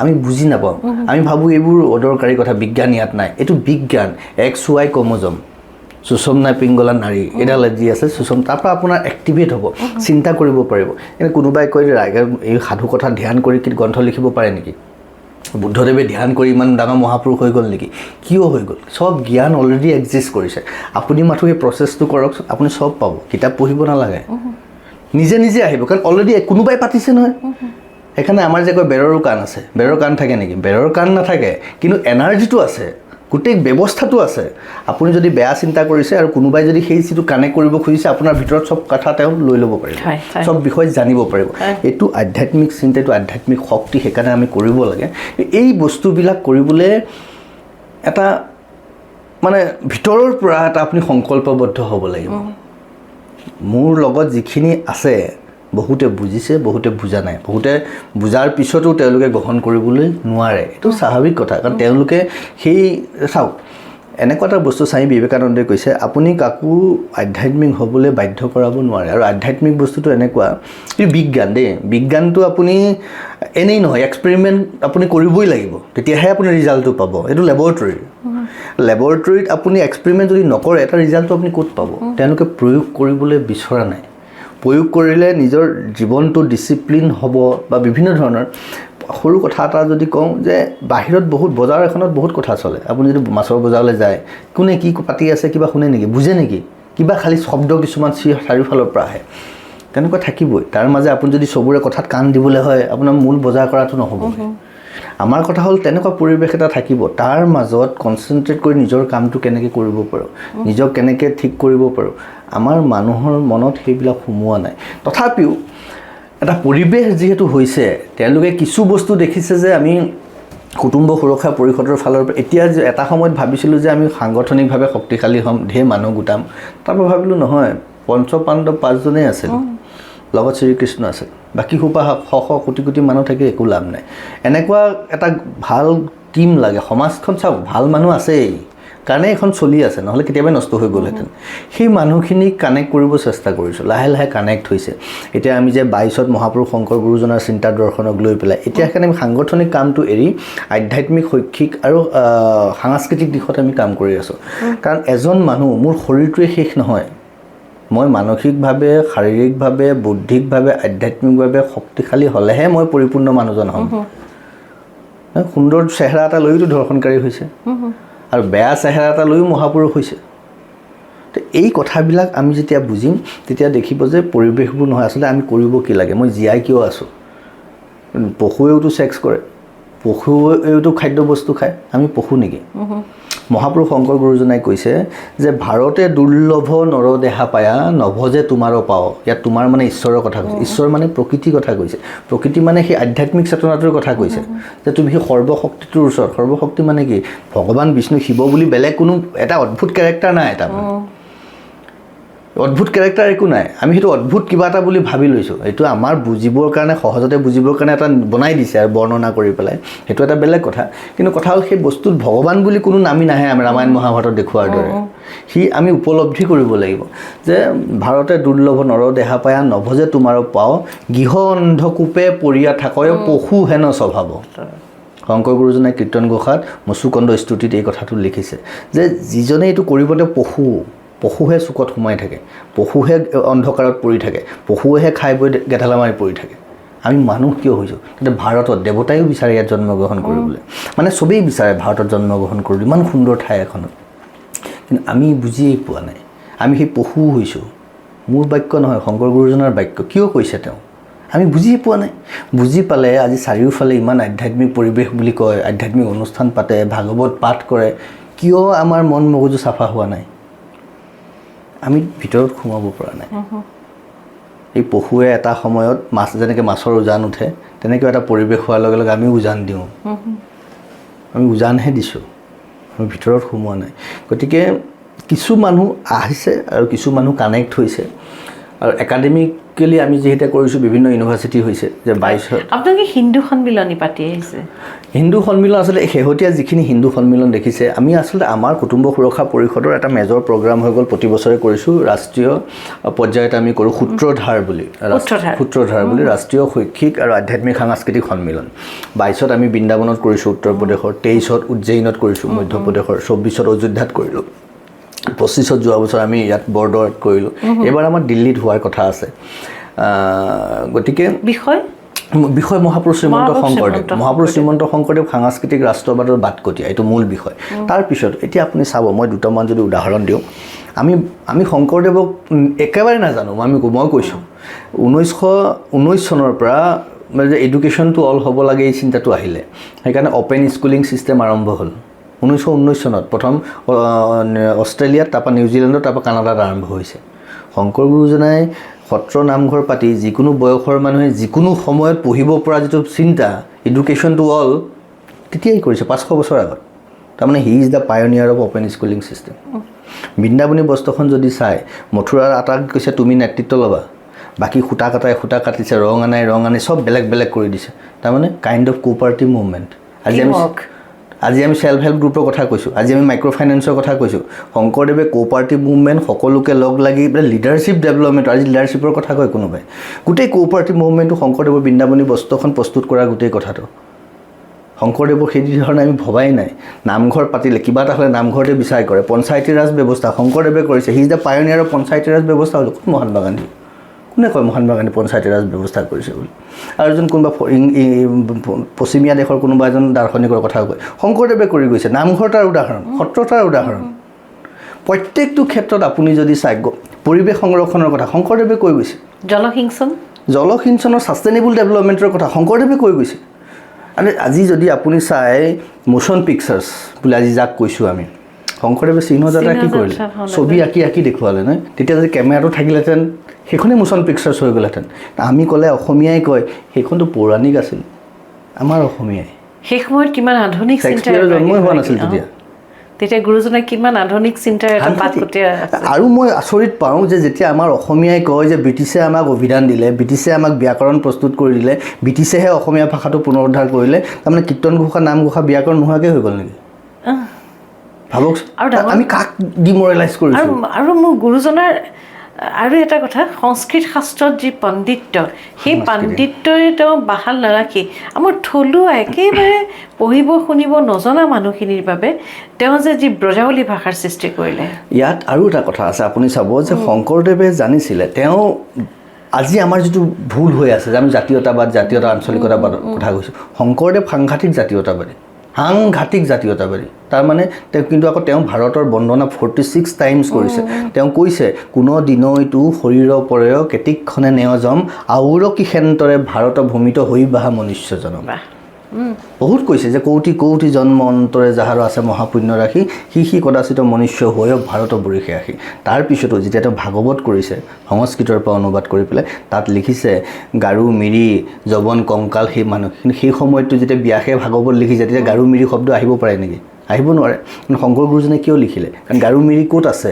আমি বুজি নাপাওঁ আমি ভাবোঁ এইবোৰ অদৰকাৰী কথা বিজ্ঞান ইয়াত নাই এইটো বিজ্ঞান XY ক্ৰম'জম সুষমনা পিংগলা নাৰী এডাল যি আছে সুষম তাৰপৰা আপোনাৰ এক্টিভেট হ'ব চিন্তা কৰিব পাৰিব এনে কোনোবাই কয় এই সাধু কথা ধ্যান কৰি কি গ্ৰন্থ লিখিব পাৰে নেকি বুদ্ধদেৱে ধ্যান কৰি ইমান ডাঙৰ মহাপুৰুষ হৈ গ'ল নেকি কিয় হৈ গ'ল চব জ্ঞান অলৰেডি এক্সিষ্ট কৰিছে আপুনি মাথো সেই প্ৰচেছটো কৰক আপুনি চব পাব কিতাপ পঢ়িব নালাগে নিজে নিজে আহিব কাৰণ অলৰেডি কোনোবাই পাতিছে নহয় সেইকাৰণে আমাৰ যে কয় বেৰৰ কাণ আছে বেৰৰ কাণ থাকে নেকি বেৰৰ কাণ নাথাকে কিন্তু এনাৰ্জিটো আছে গোটেই ব্যৱস্থাটো আছে আপুনি যদি বেয়া চিন্তা কৰিছে আৰু কোনোবাই যদি সেই যিটো কানেক্ট কৰিব খুজিছে আপোনাৰ ভিতৰত চব কথা তেওঁ লৈ ল'ব পাৰিব চব বিষয় জানিব পাৰিব এইটো আধ্যাত্মিক চিন্তা এইটো আধ্যাত্মিক শক্তি সেইকাৰণে আমি কৰিব লাগে এই বস্তুবিলাক কৰিবলৈ এটা মানে ভিতৰৰ পৰা এটা আপুনি সংকল্পবদ্ধ হ'ব লাগিব মোৰ লগত যিখিনি আছে বহুতে বুজিছে বহুতে বুজা নাই বহুতে বুজাৰ পিছতো তেওঁলোকে গ্ৰহণ কৰিবলৈ নোৱাৰে এইটো স্বাভাৱিক কথা কাৰণ তেওঁলোকে সেই চাওক এনেকুৱা এটা বস্তু স্বামী বিবেকানন্দই কৈছে আপুনি কাকো আধ্যাত্মিক হ'বলৈ বাধ্য কৰাব নোৱাৰে আৰু আধ্যাত্মিক বস্তুটো এনেকুৱা এই বিজ্ঞান দেই বিজ্ঞানটো আপুনি এনেই নহয় এক্সপেৰিমেণ্ট আপুনি কৰিবই লাগিব তেতিয়াহে আপুনি ৰিজাল্টটো পাব এইটো লেবৰেটৰীত আপুনি এক্সপেৰিমেণ্ট যদি নকৰে এটা ৰিজাল্টটো আপুনি ক'ত পাব তেওঁলোকে প্ৰয়োগ কৰিবলৈ বিচৰা নাই প্ৰয়োগ কৰিলে নিজৰ জীৱনটো ডিচিপ্লিন হ'ব বা বিভিন্ন ধৰণৰ সৰু কথা এটা যদি কওঁ যে বাহিৰত বহুত বজাৰ এখনত বহুত কথা চলে আপুনি যদি মাছৰ বজাৰলৈ যায় কোনে কি পাতি আছে কিবা শুনে নেকি বুজে নেকি কিবা খালি শব্দ কিছুমান চাৰিওফালৰ পৰা আহে তেনেকুৱা থাকিবই তাৰ মাজে আপুনি যদি চবৰে কথাত কাণ দিবলৈ হয় আপোনাৰ মূল বজাৰ কৰাটো নহ'ব আমাৰ কথা হ'ল তেনেকুৱা পৰিৱেশ এটা থাকিব তাৰ মাজত কনচেনট্ৰেট কৰি নিজৰ কামটো কেনেকৈ কৰিব পাৰোঁ নিজক কেনেকৈ ঠিক কৰিব পাৰোঁ আমাৰ মানুহৰ মনত সেইবিলাক সোমোৱা নাই তথাপিও এটা পৰিৱেশ যিহেতু হৈছে তেওঁলোকে কিছু বস্তু দেখিছে যে আমি কুটুম্ব সুৰক্ষা পৰিষদৰ ফালৰ পৰা এতিয়া এটা সময়ত ভাবিছিলোঁ যে আমি সাংগঠনিকভাৱে শক্তিশালী হ'ম ঢেৰ মানুহ গোটাম তাৰপৰা ভাবিলোঁ নহয় পঞ্চপাণ্ডৱ 5জনেই আছিল লগত শ্ৰীকৃষ্ণ আছে, বাকী সোপা শ শ কোটি কোটি মানুহ থাকি একো লাভ নাই। এনেকুৱা এটা ভাল টিম লাগে। সমাজখন চাওক, ভাল মানুহ আছেই কাৰণে এখন চলি আছে, নহ'লে কেতিয়াবাই নষ্ট হৈ গ'লহেঁতেন। সেই মানুহখিনিক কানেক্ট কৰিব চেষ্টা কৰিছোঁ, লাহে লাহে কানেক্ট হৈছে। এতিয়া আমি যে 22ত মহাপুৰুষ শংকৰ গুৰুজনাৰ চিন্তা দৰ্শনক লৈ পেলাই এতিয়া সেইকাৰণে আমি সাংগঠনিক কামটো এৰি আধ্যাত্মিক, শৈক্ষিক আৰু সাংস্কৃতিক দিশত আমি কাম কৰি আছোঁ। কাৰণ এজন মানুহ, মোৰ শৰীৰটোৱে শেষ নহয়, মই মানসিকভাৱে, শাৰীৰিকভাৱে, বৌদ্ধিকভাৱে, আধ্যাত্মিকভাৱে শক্তিশালী হ'লেহে মই পৰিপূৰ্ণ মানুহজন হ'ম। সুন্দৰ চেহেৰা এটা লৈতো দৰ্শনকাৰী হৈছে আৰু বেয়া চেহেৰা এটা লৈও মহাপুৰুষ হৈছে। তো এই কথাবিলাক আমি যেতিয়া বুজিম তেতিয়া দেখিব যে পৰিৱেশবোৰ নহয়, আচলতে আমি কৰিব কি লাগে, মই জীয়াই কিয় আছোঁ। পশুৱেওতো ছেক্স কৰে, পশুৱেওতো খাদ্যবস্তু খায়, আমি পশু নেকি? মহাপুৰুষ শংকৰ গুৰুজনাই কৈছে যে ভাৰতে দুৰ্লভ নৰদেহা পায়া নভজে তোমাৰো পাও। ইয়াত তোমাৰ মানে ঈশ্বৰৰ কথা কৈছে, ঈশ্বৰ মানে প্ৰকৃতিৰ কথা কৈছে, প্ৰকৃতি মানে সেই আধ্যাত্মিক চেতনাটোৰ কথা কৈছে যে তুমি সেই সৰ্বশক্তিটোৰ ওচৰত। সৰ্বশক্তি মানে কি? ভগৱান বিষ্ণু, শিৱ বুলি বেলেগ কোনো এটা অদ্ভুত কেৰেক্টাৰ নাই, এটা অদ্ভুত কেৰেক্টাৰ একো নাই। আমি সেইটো অদ্ভুত কিবা এটা বুলি ভাবি লৈছোঁ। এইটো আমাৰ বুজিবৰ কাৰণে, সহজতে বুজিবৰ কাৰণে এটা বনাই দিছে আৰু বৰ্ণনা কৰি পেলাই, সেইটো এটা বেলেগ কথা। কিন্তু কথা হ'ল সেই বস্তুত ভগৱান বুলি কোনো নামি নাহে। আমি ৰামায়ণ মহাভাৰতত দেখুওৱাৰ দৰে সি আমি উপলব্ধি কৰিব লাগিব যে ভাৰতে দুৰ্লভ নৰদেহা পায়া নভজে তোমাৰো পাও, গৃহ অন্ধকূপে পৰিয়া থাকয় পশু হেন স্বভাৱ। শংকৰ গুৰুজনাই কীৰ্তন ঘোষাত মচুকন্দ স্তুতিত এই কথাটো লিখিছে যে যিজনে এইটো কৰিবলৈ পশুহে চুকত সোমাই থাকে, পশুহে অন্ধকাৰত পৰি থাকে, পশুৱেহে খাই বৈ গেঠালা মাৰি পৰি থাকে। আমি মানুহ কিয় হৈছোঁ? তেতিয়া ভাৰতত দেৱতায়ো বিচাৰে ইয়াত জন্মগ্ৰহণ কৰিবলৈ, মানে চবেই বিচাৰে ভাৰতত জন্মগ্ৰহণ কৰিবলৈ, ইমান সুন্দৰ ঠাই এখনত। কিন্তু আমি বুজিয়েই পোৱা নাই, আমি সেই পশু হৈছোঁ। মোৰ বাক্য নহয়, শংকৰ গুৰুজনাৰ বাক্য। কিয় কৈছে তেওঁ? আমি বুজিয়ে পোৱা নাই। বুজি পালে আজি চাৰিওফালে ইমান আধ্যাত্মিক পৰিৱেশ বুলি কয়, আধ্যাত্মিক অনুষ্ঠান পাতে, ভাগৱত পাঠ কৰে, কিয় আমাৰ মন মগজু চাফা হোৱা নাই? আমি ভিতৰত সোমাব পৰা নাই। এই পশুৱে এটা সময়ত মাছ, যেনেকৈ মাছৰ উজান উঠে, তেনেকৈ এটা পৰিৱেশ হোৱাৰ লগে লগে আমিও উজান দিওঁ। আমি উজানহে দিছোঁ, আমি ভিতৰত সোমোৱা নাই। গতিকে কিছু মানুহ আহিছে আৰু কিছু মানুহ কানেক্ট হৈছে। আৰু একাডেমিকেলি আমি যিহেতু কৰিছোঁ, বিভিন্ন ইউনিভাৰ্চিটি হৈছে যে 22 আপোনালোকে হিন্দু সন্মিলনী পাতি আহিছে। হিন্দু সন্মিলন আচলতে শেহতীয়া যিখিনি হিন্দু সন্মিলন দেখিছে, আমি আচলতে আমাৰ কুটুম্ব সুৰক্ষা পৰিষদৰ এটা মেজৰ প্ৰগ্ৰাম হৈ গ'ল, প্ৰতি বছৰে কৰিছোঁ। ৰাষ্ট্ৰীয় পৰ্যায়ত আমি কৰোঁ সূত্ৰধাৰ বুলি, ৰাষ্ট্ৰীয় শৈক্ষিক আৰু আধ্যাত্মিক সাংস্কৃতিক সন্মিলন। 22ত আমি বৃন্দাবনত কৰিছোঁ উত্তৰ প্ৰদেশৰ, 23ত উজ্জয়িনত কৰিছোঁ মধ্যপ্ৰদেশৰ, 24ত অযোধ্যাত কৰিলোঁ, 25ত যোৱা বছৰ আমি ইয়াত বৰদোৱাত কৰিলোঁ। এইবাৰ আমাৰ দিল্লীত হোৱাৰ কথা আছে। গতিকে বিষয় মহাপুৰুষ শ্ৰীমন্ত শংকৰদেৱ। মহাপুৰুষ শ্ৰীমন্ত শংকৰদেৱ সাংস্কৃতিক ৰাষ্ট্ৰবাদৰ বাটকটীয়া, এইটো মূল বিষয়। তাৰপিছত এতিয়া আপুনি চাব, মই দুটামান যদি উদাহৰণ দিওঁ, আমি শংকৰদেৱক একেবাৰে নাজানো। মই কৈছোঁ 1919 চনৰ পৰা মানে যে এডুকেশ্যনটো অল হ'ব লাগে, এই চিন্তাটো আহিলে। সেইকাৰণে অ'পেন স্কুলিং ছিষ্টেম আৰম্ভ হ'ল 1919 চনত, প্ৰথম অষ্ট্ৰেলিয়াত, তাৰপৰা নিউজিলেণ্ডত, তাৰপৰা কানাডাত আৰম্ভ হৈছে। শংকৰ গুৰুজনাই সত্ৰ নামঘৰ পাতি যিকোনো বয়সৰ মানুহে যিকোনো সময়ত পঢ়িব পৰা যিটো চিন্তা, এডুকেশ্যনটো অল, তেতিয়াই কৰিছে 500 বছৰ আগত। তাৰমানে he is the pioneer of open schooling system. বৃন্দাবনী বস্ত্ৰখন যদি চাই, মথুৰাৰ আটাক কৈছে তুমি নেতৃত্ব ল'বা, বাকী সূতা কাটিছে, ৰং আনে, চব বেলেগ বেলেগ কৰি দিছে। তাৰমানে কাইণ্ড অফ কোঅপাৰেটিভ মুভমেণ্ট। আজি আমি ছেল্ফ হেল্প গ্ৰুপৰ কথা কৈছোঁ, আজি আমি মাইক্ৰ' ফাইনেন্সৰ কথা কৈছোঁ। শংকৰদেৱে কোঅপাৰেটিভ মুভমেণ্ট, সকলোকে লগ লাগি পেলাই লিডাৰশ্বিপ ডেভেলপমেণ্ট, আজি লিডাৰশ্বিপৰ কথা কয় কোনোবাই। গোটেই কোঅপাৰেটিভ মুভমেণ্টটো শংকৰদেৱৰ বৃন্দাবনী বস্ত্ৰখন প্ৰস্তুত কৰা গোটেই কথাটো। শংকৰদেৱৰ সেই ধৰণে আমি ভবাই নাই। নামঘৰ পাতিলে, কিবা এটা হ'লে নামঘৰতে বিচাৰ কৰে। পঞ্চায়তী ৰাজ ব্যৱস্থা শংকৰদেৱে কৰিছে, he is the pioneer of panchayati raj ব্যৱস্থা। হ'ল মহাত্মা গান্ধী। কোনে কয় মহাত্মা গান্ধী পঞ্চায়তী ৰাজ ব্যৱস্থা কৰিছে বুলি? আৰু এজন কোনোবা পশ্চিমীয়া দেশৰ কোনোবা এজন দাৰ্শনিকৰ কথা কয়, শংকৰদেৱে কৰি গৈছে। নামঘৰ তাৰ উদাহৰণ, সত্ৰ তাৰ উদাহৰণ। প্ৰত্যেকটো ক্ষেত্ৰত আপুনি যদি চাই, পৰিৱেশ সংৰক্ষণৰ কথা শংকৰদেৱে কৈ গৈছে। জলসিঞ্চনৰ ছাষ্টেইনেবল ডেভেলপমেণ্টৰ কথা শংকৰদেৱে কৈ গৈছে। আৰু আজি যদি আপুনি চাই মোশ্যন পিকচাৰ্ছ বুলি আজি যাক কৈছোঁ আমি, শংকৰদেৱে চিহ্নযাত্ৰা কি কৰিলে? ছবি আঁকি দেখুৱালে নহয়। তেতিয়া যদি কেমেৰাটো থাকিলেহেঁতেন সেইখনেই মোশ্যন পিকচাৰ্ছ হৈ গ'লহেঁতেন। আমি ক'লে অসমীয়াই কয়, সেইখনতো পৌৰাণিক আছিল আমাৰ অসমীয়াই। সেই সময়ত কিমান আধুনিক শেক্সপিয়াৰৰ জন্মই হোৱা নাছিল তেতিয়া। তেতিয়া গুৰুজনে কিমান আধুনিক চিন্তাৰ এটা পাতকটীয়া আছে। আৰু মই আচৰিত পাওঁ যে যেতিয়া আমাৰ অসমীয়াই কয় যে ব্ৰিটিছে আমাক অভিধান দিলে, ব্ৰিটিছে আমাক ব্যাকৰণ প্ৰস্তুত কৰি দিলে, ব্ৰিটিছেহে অসমীয়া ভাষাটো পুনৰুদ্ধাৰ কৰিলে, তাৰমানে কীৰ্তন ঘোষা, নাম ঘোষা, ব্যাকৰণ নোহোৱাকৈ হৈ গ'ল নেকি? ভাবক, আমি কাক ডিমৰেলাইজ কৰিছোঁ? আৰু মোৰ গুৰুজনাৰ আৰু এটা কথা, সংস্কৃত শাস্ত্ৰত যি পণ্ডিত্য, সেই পাণ্ডিত্যই তেওঁ বাহাল নাৰাখি আমাৰ থলুৱা একেবাৰে পঢ়িব শুনিব নজনা মানুহখিনিৰ বাবে তেওঁ যে যি ব্ৰজাৱলী ভাষাৰ সৃষ্টি কৰিলে। ইয়াত আৰু এটা কথা আছে, আপুনি চাব যে শংকৰদেৱে জানিছিলে, তেওঁ আজি আমাৰ যিটো ভুল হৈ আছে যে আমি জাতীয়তাবাদ, জাতীয়তা আঞ্চলিকতাবাদৰ কথা কৈছোঁ, শংকৰদেৱ সাংঘাতিক জাতীয়তাবাদী। তাৰমানে তেওঁ কিন্তু আকৌ তেওঁ ভাৰতৰ বন্দনা 46 টাইমছ কৰিছে। তেওঁ কৈছে, কোনো দিনৈতো শৰীৰৰ পৰেও কেতিক্ষণে নেয়জম আউৰ কি সেন্তৰে ভাৰত ভূমিত হৈ বাহা মনুষ্য জনম। বহুত কৈছে যে কৌটি কৌটি জন্ম অন্তৰে যাহাৰ আছে মহাপুণ্য ৰাখি, সি কদাচিত মনুষ্য হৈও ভাৰত বৰিষে আহি। তাৰপিছতো যেতিয়া তেওঁ ভাগৱত কৰিছে সংস্কৃতৰ পৰা অনুবাদ কৰি পেলাই, তাত লিখিছে গাৰু মিৰি যৱন কংকাল সেই মানুহখিনি। সেই সময়তো যেতিয়া ব্যাসে ভাগৱত লিখিছে, তেতিয়া গাৰু মিৰি শব্দ আহিব পাৰে নেকি? আহিব নোৱাৰে। কিন্তু শংকৰ গুৰুজনে কিয় লিখিলে? কাৰণ গাৰু মিৰি ক'ত আছে?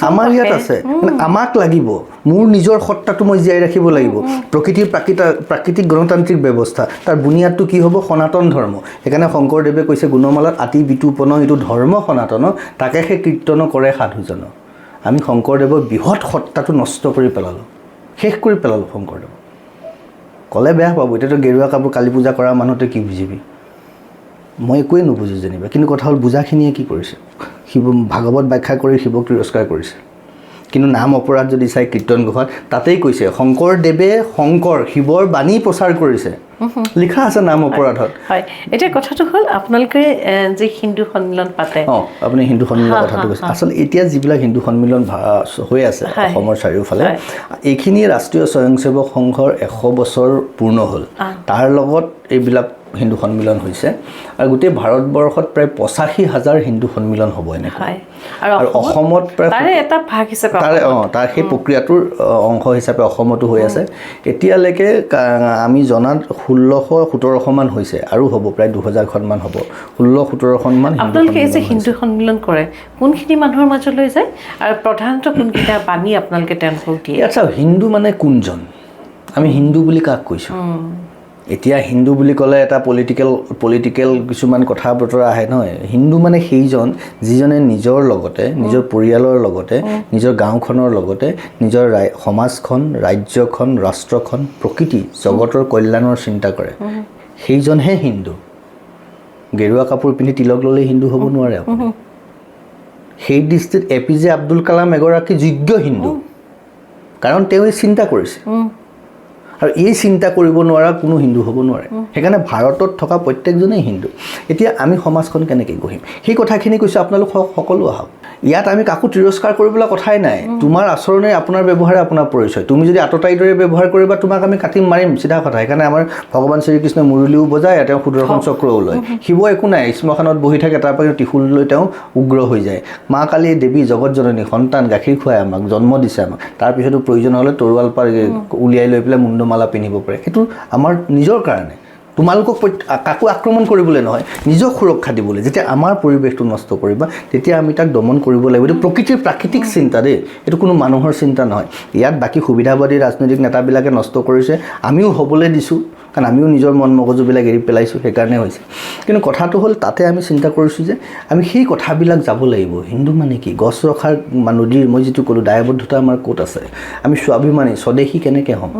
আমাৰ ইয়াত আছে। মানে আমাক লাগিব, মোৰ নিজৰ সত্তাটো মই জীয়াই ৰাখিব লাগিব। প্ৰকৃতিৰ প্ৰাকৃতিক গণতান্ত্ৰিক ব্যৱস্থা, তাৰ বুনিয়াদটো কি হ'ব? সনাতন ধৰ্ম। সেইকাৰণে শংকৰদেৱে কৈছে গুণমালাত, আতি বিতুপন এইটো ধৰ্ম সনাতন, তাকে সেই কীৰ্তন কৰে সাধুজন। আমি শংকৰদেৱৰ বৃহৎ সত্তাটো নষ্ট কৰি পেলালোঁ, শেষ কৰি পেলালোঁ শংকৰদেৱ। ক'লে বেয়া পাব, এতিয়াতো গেৰুৱা কাপোৰ কালী পূজা কৰা মানুহতে কি বুজিবি? মই একোৱেই নুবুজোঁ যেনিবা। কিন্তু কথা হ'ল, বুজাখিনিয়ে কি কৰিছে? ভাগৱত ব্যাখ্যা কৰি শিৱক তিৰস্কাৰ কৰিছে। কিন্তু নাম অপৰাধ যদি চাই কীৰ্তন ঘোষাত, তাতেই কৈছে শংকৰদেৱে শিৱৰ বাণী প্ৰচাৰ কৰিছে, লিখা আছে নাম অপৰাধত। হয়, এতিয়া কথাটো হ'ল আপোনালোকে যে হিন্দু সন্মিলন পাতে, আপুনি হিন্দু সন্মিলন কথাটো কৈছে। আচলতে এতিয়া যিবিলাক হিন্দু সন্মিলন হৈ আছে অসমৰ চাৰিওফালে, এইখিনি ৰাষ্ট্ৰীয় স্বয়ংসেৱক সংঘৰ 100 বছৰ পূৰ্ণ হ'ল। তাৰ লগত এইবিলাক হিন্দু সন্মিলন হৈছে, আৰু গোটেই ভাৰতবৰ্ষত প্ৰায় 85,000 হিন্দু সন্মিলন হ'ব এনেকৈ। আৰু অসমত প্ৰায় এটা ভাগ হিচাপে তাৰ সেই প্ৰক্ৰিয়াটোৰ অংশ হিচাপে অসমতো হৈ আছে। এতিয়ালৈকে আমি জনাত 1600-1700মান হৈছে, আৰু হ'ব প্ৰায় 2000খনমান হ'ব। 1600-1700মান। আপোনালোকে এই যে হিন্দু সন্মিলন কৰে, কোনখিনি মানুহৰ মাজলৈ যায় আৰু প্ৰধানতঃ কোনকেইটা বাণী আপোনালোকে তেওঁলোকক দিয়ে? আচ্ছা, হিন্দু মানে কোনজন? আমি হিন্দু বুলি কাক কৈছোঁ? এতিয়া হিন্দু বুলি ক'লে এটা পলিটিকেল কিছুমান কথা বতৰা আহে নহয়। হিন্দু মানে সেইজন যিজনে নিজৰ লগতে, নিজৰ পৰিয়ালৰ লগতে, নিজৰ গাঁওখনৰ লগতে, নিজৰ সমাজখন, ৰাজ্যখন, ৰাষ্ট্ৰখন, প্ৰকৃতি জগতৰ কল্যাণৰ চিন্তা কৰে, সেইজনহে হিন্দু। গেৰুৱা কাপোৰ পিন্ধি তিলক ল'লেই হিন্দু হ'ব নোৱাৰে আপুনি। সেই দৃষ্টিত APJ আব্দুল কালাম এগৰাকী যোগ্য হিন্দু, কাৰণ তেওঁ এই চিন্তা কৰিছে। আৰু এই চিন্তা কৰিব নোৱাৰা কোনো হিন্দু হ'ব নোৱাৰে। সেইকাৰণে ভাৰতত থকা প্ৰত্যেকজনেই হিন্দু। এতিয়া আমি সমাজখন কেনেকৈ গঢ়িম, সেই কথাখিনি কৈছোঁ। আপোনালোক সকলো আহক। ইয়াত আমি কাকো তিৰস্কাৰ কৰিবলৈ কথাই নাই। তোমাৰ আচৰণে, আপোনাৰ ব্যৱহাৰে আপোনাৰ পৰিচয়। তুমি যদি আততায়ীৰ দৰে ব্যৱহাৰ কৰিবা, তোমাক আমি কাটিম মাৰিম, চিধা কথা। সেইকাৰণে আমাৰ ভগৱান শ্ৰীকৃষ্ণই মুৰুলিও বজায়, তেওঁ সুদৰ্শন চক্ৰও লয়। শিৱ একো নাই, শ্মশানত বহি থাকে, তাৰপৰা ত্ৰিশূল লৈ তেওঁ উগ্ৰ হৈ যায়। মা কালী দেৱী জগত জননী, সন্তান গাখীৰ খুৱাই আমাক, জন্ম দিছে আমাক। তাৰপিছতো প্ৰয়োজন হ'লে তৰোৱাল পাৰ উলিয়াই লৈ পেলাই মুণ্ডমালা পিন্ধিব পাৰে। সেইটো আমাৰ নিজৰ কাৰণে, তোমালোকক কাকো আক্ৰমণ কৰিবলৈ নহয়, নিজক সুৰক্ষা দিবলৈ। যেতিয়া আমাৰ পৰিৱেশটো নষ্ট কৰিবা, তেতিয়া আমি তাক দমন কৰিব লাগিব। এইটো প্ৰকৃতিৰ প্ৰাকৃতিক চিন্তা দেই, এইটো কোনো মানুহৰ চিন্তা নহয়। ইয়াত বাকী সুবিধাবাদী ৰাজনৈতিক নেতাবিলাকে নষ্ট কৰিছে, আমিও হ'বলৈ দিছোঁ, কাৰণ আমিও নিজৰ মন মগজুবিলাক এৰি পেলাইছোঁ, সেইকাৰণে হৈছে। কিন্তু কথাটো হ'ল, তাতে আমি চিন্তা কৰিছোঁ যে আমি সেই কথাবিলাক যাব লাগিব। হিন্দু মানে কি? গছ ৰখাৰ নদীৰ, মই যিটো ক'লোঁ, দায়বদ্ধতা আমাৰ ক'ত আছে? আমি স্বাভিমানী, স্বদেশী কেনেকৈ হ'ম?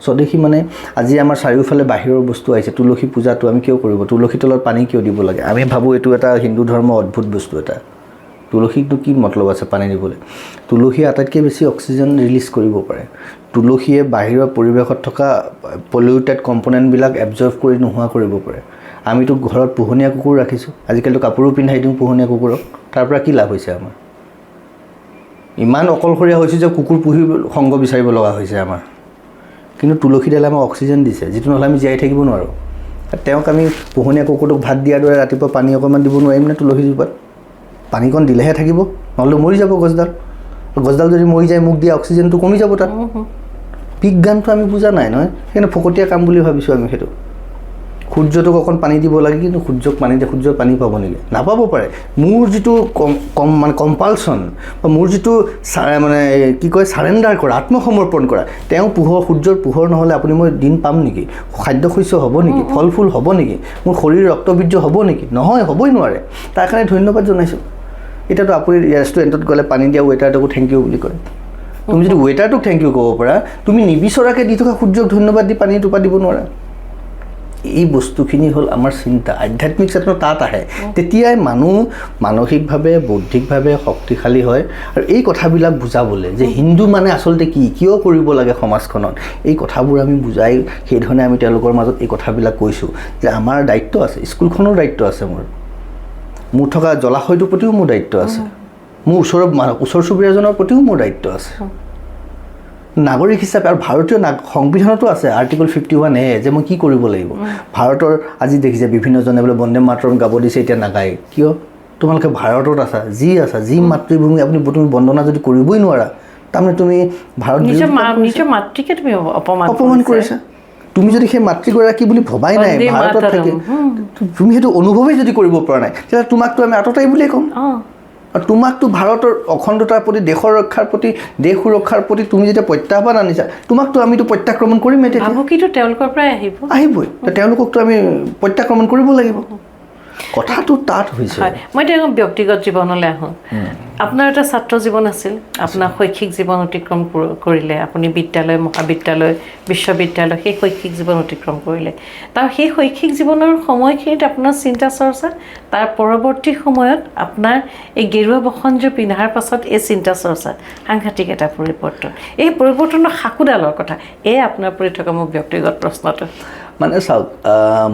স্বদেশী মানে আজি আমাৰ চাৰিওফালে বাহিৰৰ বস্তু আহিছে। তুলসী পূজাটো আমি কিয় কৰিব? তুলসী তলত পানী কিয় দিব লাগে? আমি ভাবোঁ এইটো এটা হিন্দু ধৰ্মৰ অদ্ভুত বস্তু এটা। তুলসীকটো কি মতলব আছে পানী দিবলৈ? তুলসীয়ে আটাইতকৈ বেছি অক্সিজেন ৰিলিজ কৰিব পাৰে। তুলসীয়ে বাহিৰৰ পৰিৱেশত থকা পলিউটেড কম্পনেণ্টবিলাক এবজৰ্ভ কৰি নোহোৱা কৰিব পাৰে। আমিতো ঘৰত পোহনীয়া কুকুৰ ৰাখিছোঁ, আজিকালিতো কাপোৰো পিন্ধাই দিওঁ পোহনীয়া কুকুৰক। তাৰ পৰা কি লাভ হৈছে আমাৰ? ইমান অকলশৰীয়া হৈছোঁ যে কুকুৰ পুহি সংগ বিচাৰিব লগা হৈছে আমাৰ। কিন্তু তুলসীডালে আমাক অক্সিজেন দিছে, যিটো নহ'লে আমি জীয়াই থাকিব নোৱাৰোঁ। তেওঁক আমি পোহনীয়া কুকুৰটোক ভাত দিয়াৰ দৰে ৰাতিপুৱা পানী অকণমান দিব নোৱাৰিম নে তুলসীজোপাত? পানীকণ দিলেহে থাকিব, নহ'লে মৰি যাব গছডাল। গছডাল যদি মৰি যায়, মোক দিয়া অক্সিজেনটো কমি যাব তাত। বিজ্ঞানটো আমি বুজা নাই নহয়, সেইকাৰণে ফকতীয়া কাম বুলি ভাবিছোঁ আমি সেইটো। সূৰ্যটোক অকণ পানী দিব লাগে, কিন্তু সূৰ্যক পানী দিয়ে, সূৰ্যই পানী পাব নেকি? নাপাব পাৰে। মোৰ যিটো মানে কম্পালশ্যন বা মোৰ যিটো মানে কি কয় চাৰেণ্ডাৰ কৰা, আত্মসমৰ্পণ কৰা, তেওঁ সূৰ্যৰ পোহৰ নহ'লে আপুনি মই দিন পাম নেকি? খাদ্য শস্য হ'ব নেকি? ফল ফুল হ'ব নেকি? মোৰ শৰীৰ ৰক্তবীৰ্য হ'ব নেকি? নহয়, হ'বই নোৱাৰে। তাৰ কাৰণে ধন্যবাদ জনাইছোঁ। এতিয়াতো আপুনি ৰেষ্টুৰেণ্টত গ'লে পানী দিয়া ৱেটাৰটোকো থেংক ইউ বুলি কয়। তুমি যদি ৱেটাৰটোক থেংক ইউ ক'ব পাৰা, তুমি নিবিচৰাকৈ দি থকা সূৰ্যক ধন্যবাদ দি পানী টোপা দিব নোৱাৰা। এই বস্তুখিনি হ'ল আমাৰ চিন্তা, আধ্যাত্মিক চেতনা তাত আহে। তেতিয়াই মানুহ মানসিকভাৱে বৌদ্ধিকভাৱে শক্তিশালী হয়। আৰু এই কথাবিলাক বুজাবলৈ যে হিন্দু মানে আচলতে কি, কিয় কৰিব লাগে সমাজখনত, এই কথাবোৰ আমি বুজাই সেইধৰণে আমি তেওঁলোকৰ মাজত এই কথাবিলাক কৈছোঁ যে আমাৰ দায়িত্ব আছে, স্কুলখনৰ দায়িত্ব আছে, মোৰ থকা জলাশয়টোৰ প্ৰতিও মোৰ দায়িত্ব আছে, মোৰ ওচৰ চুবুৰীয়াজনৰ প্ৰতিও মোৰ দায়িত্ব আছে নাগৰিক হিচাপে। আৰু ভাৰতীয় সংবিধানতো আছে আৰ্টিকল 51A যে মই কি কৰিব লাগিব। ভাৰতৰ আজি দেখিছে বিভিন্নজনে বোলে বন্দে মাতৰম গাব দিছে, এতিয়া নাগায় কিয়? তোমালোকে ভাৰতত আছা, যি মাতৃভূমি আপুনি তুমি বন্দনা যদি কৰিবই নোৱাৰা, তাৰমানে তুমি ভাৰত নিজৰ মাতৃকে তুমি অপমান কৰিছা। তুমি যদি সেই মাতৃগৰাকী বুলি ভবাই নাই ভাৰতত থাকি, তুমি সেইটো অনুভৱেই যদি কৰিব পৰা নাই, তেতিয়াহ'লে তোমাকতো আমি আততায়ী বুলিয়ে ক'ম। আৰু তোমাকতো ভাৰতৰ অখণ্ডতাৰ প্ৰতি, দেশৰ ৰক্ষাৰ প্ৰতি, দেশ সুৰক্ষাৰ প্ৰতি তুমি যেতিয়া প্ৰত্যাহ্বান আনিছা, তোমাকতো আমিতো প্ৰত্যাক্ৰমণ কৰিমেই। তেতিয়া তেওঁলোকৰ পৰাই আহিবই, তেওঁলোককতো আমি প্ৰত্যাক্ৰমণ কৰিব লাগিব। কথাটো তাত হৈছে। মই এতিয়া ব্যক্তিগত জীৱনলৈ আহোঁ। আপোনাৰ এটা ছাত্ৰ জীৱন আছিল, আপোনাৰ শৈক্ষিক জীৱন অতিক্ৰম কৰিলে, আপুনি বিদ্যালয়, মহাবিদ্যালয়, বিশ্ববিদ্যালয়, সেই শৈক্ষিক জীৱন অতিক্ৰম কৰিলে। তাৰ সেই শৈক্ষিক জীৱনৰ সময়খিনিত আপোনাৰ চিন্তা চৰ্চা, তাৰ পৰৱৰ্তী সময়ত আপোনাৰ এই গেৰুৱা বসনযোৰ পিন্ধাৰ পাছত এই চিন্তা চৰ্চা সাংঘাতিক এটা পৰিৱৰ্তন। এই পৰিৱৰ্তনৰ সাকুডালৰ কথা এই আপোনাৰ পৰি থকা মোৰ ব্যক্তিগত প্ৰশ্নটো। মানে চাওক,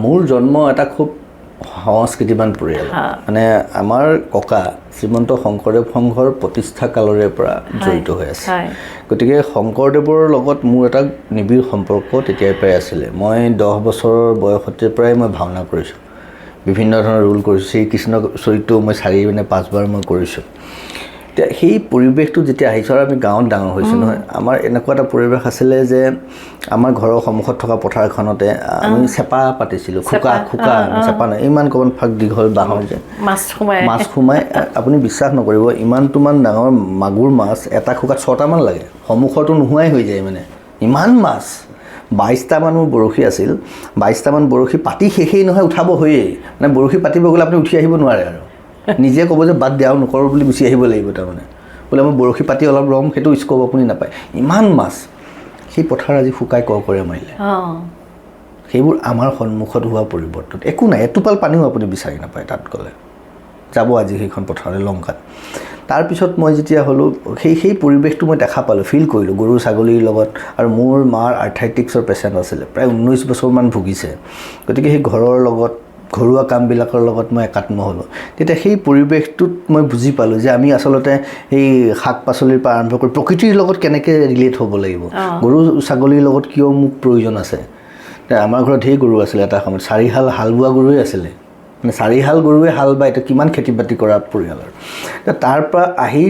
মোৰ জন্ম এটা খুব সংস্কৃতিবান পৰিয়াল। মানে আমাৰ ককা শ্ৰীমন্ত শংকৰদেৱ সংঘৰ প্ৰতিষ্ঠা কালৰে পৰা জড়িত হৈ আছে। গতিকে শংকৰদেৱৰ লগত মোৰ এটা নিবিড় সম্পৰ্ক তেতিয়াৰ পৰাই আছিলে। মই 10 বছৰৰ বয়সতে পৰাই মই ভাওনা কৰিছোঁ, বিভিন্ন ধৰণৰ ৰোল কৰিছোঁ। শ্ৰীকৃষ্ণ চৰিত্ৰও মই 4-5 বাৰ মই কৰিছোঁ। এতিয়া সেই পৰিৱেশটো যেতিয়া আহিছোঁ, আৰু আমি গাঁৱত ডাঙৰ হৈছোঁ নহয়, আমাৰ এনেকুৱা এটা পৰিৱেশ আছিলে যে আমাৰ ঘৰৰ সন্মুখত থকা পথাৰখনতে আমি চেপা পাতিছিলোঁ। খোকা চেপা নাই, ইমান ক'ৰবাত ফাক দীঘল বাঁহৰ যে মাছ সোমাই, আপুনি বিশ্বাস নকৰিব, ইমানটোমান ডাঙৰ মাগুৰ মাছ এটা খোকাত 6টামান লাগে, সন্মুখৰটো নোহোৱাই হৈ যায়। মানে ইমান মাছ, 22টামান মোৰ বৰশী আছিল, 22টামান বৰশী পাতি শেষেই নহয়, উঠাব হয়েই। মানে বৰশী পাতিব গ'লে আপুনি উঠি আহিব নোৱাৰে, আৰু নিজে ক'ব যে বাদ দিয়াও নকৰোঁ বুলি গুচি আহিব লাগিব। তাৰমানে বোলে মই বৰশী পাতি অলপ ৰ'ম, সেইটো স্ক'প আপুনি নাপায়, ইমান মাছ। সেই পথাৰ আজি শুকাই কৰকৰে মাৰিলে। সেইবোৰ আমাৰ সন্মুখত হোৱা পৰিৱৰ্তন। একো নাই, এটোপাল পানীও আপুনি বিচাৰি নাপায় তাত গ'লে। যাব আজি সেইখন পথাৰলৈ, লংকাত। তাৰপিছত মই যেতিয়া হ'লোঁ, সেই পৰিৱেশটো মই দেখা পালোঁ, ফিল কৰিলোঁ গৰু ছাগলীৰ লগত। আৰু মোৰ মাৰ আৰ্থ্ৰাইটিক্সৰ পেচেণ্ট আছিলে, প্ৰায় 19 বছৰমান ভুগিছে। গতিকে সেই ঘৰৰ লগত, ঘৰুৱা কামবিলাকৰ লগত মই একাত্ম হ'লোঁ। তেতিয়া সেই পৰিৱেশটোত মই বুজি পালোঁ যে আমি আচলতে সেই শাক পাচলিৰ পৰা আৰম্ভ কৰি প্ৰকৃতিৰ লগত কেনেকৈ ৰিলেট হ'ব লাগিব, গৰু ছাগলীৰ লগত কিয় মোক প্ৰয়োজন আছে। আমাৰ ঘৰত ঢেৰ গৰু আছিলে এটা সময়ত, 4 হাল হাল বোৱা গৰুৱে আছিলে। মানে 4 হাল গৰুৱে হাল বাই এতিয়া কিমান খেতি বাতি কৰা পৰিয়ালৰ। তাৰ পৰা আহি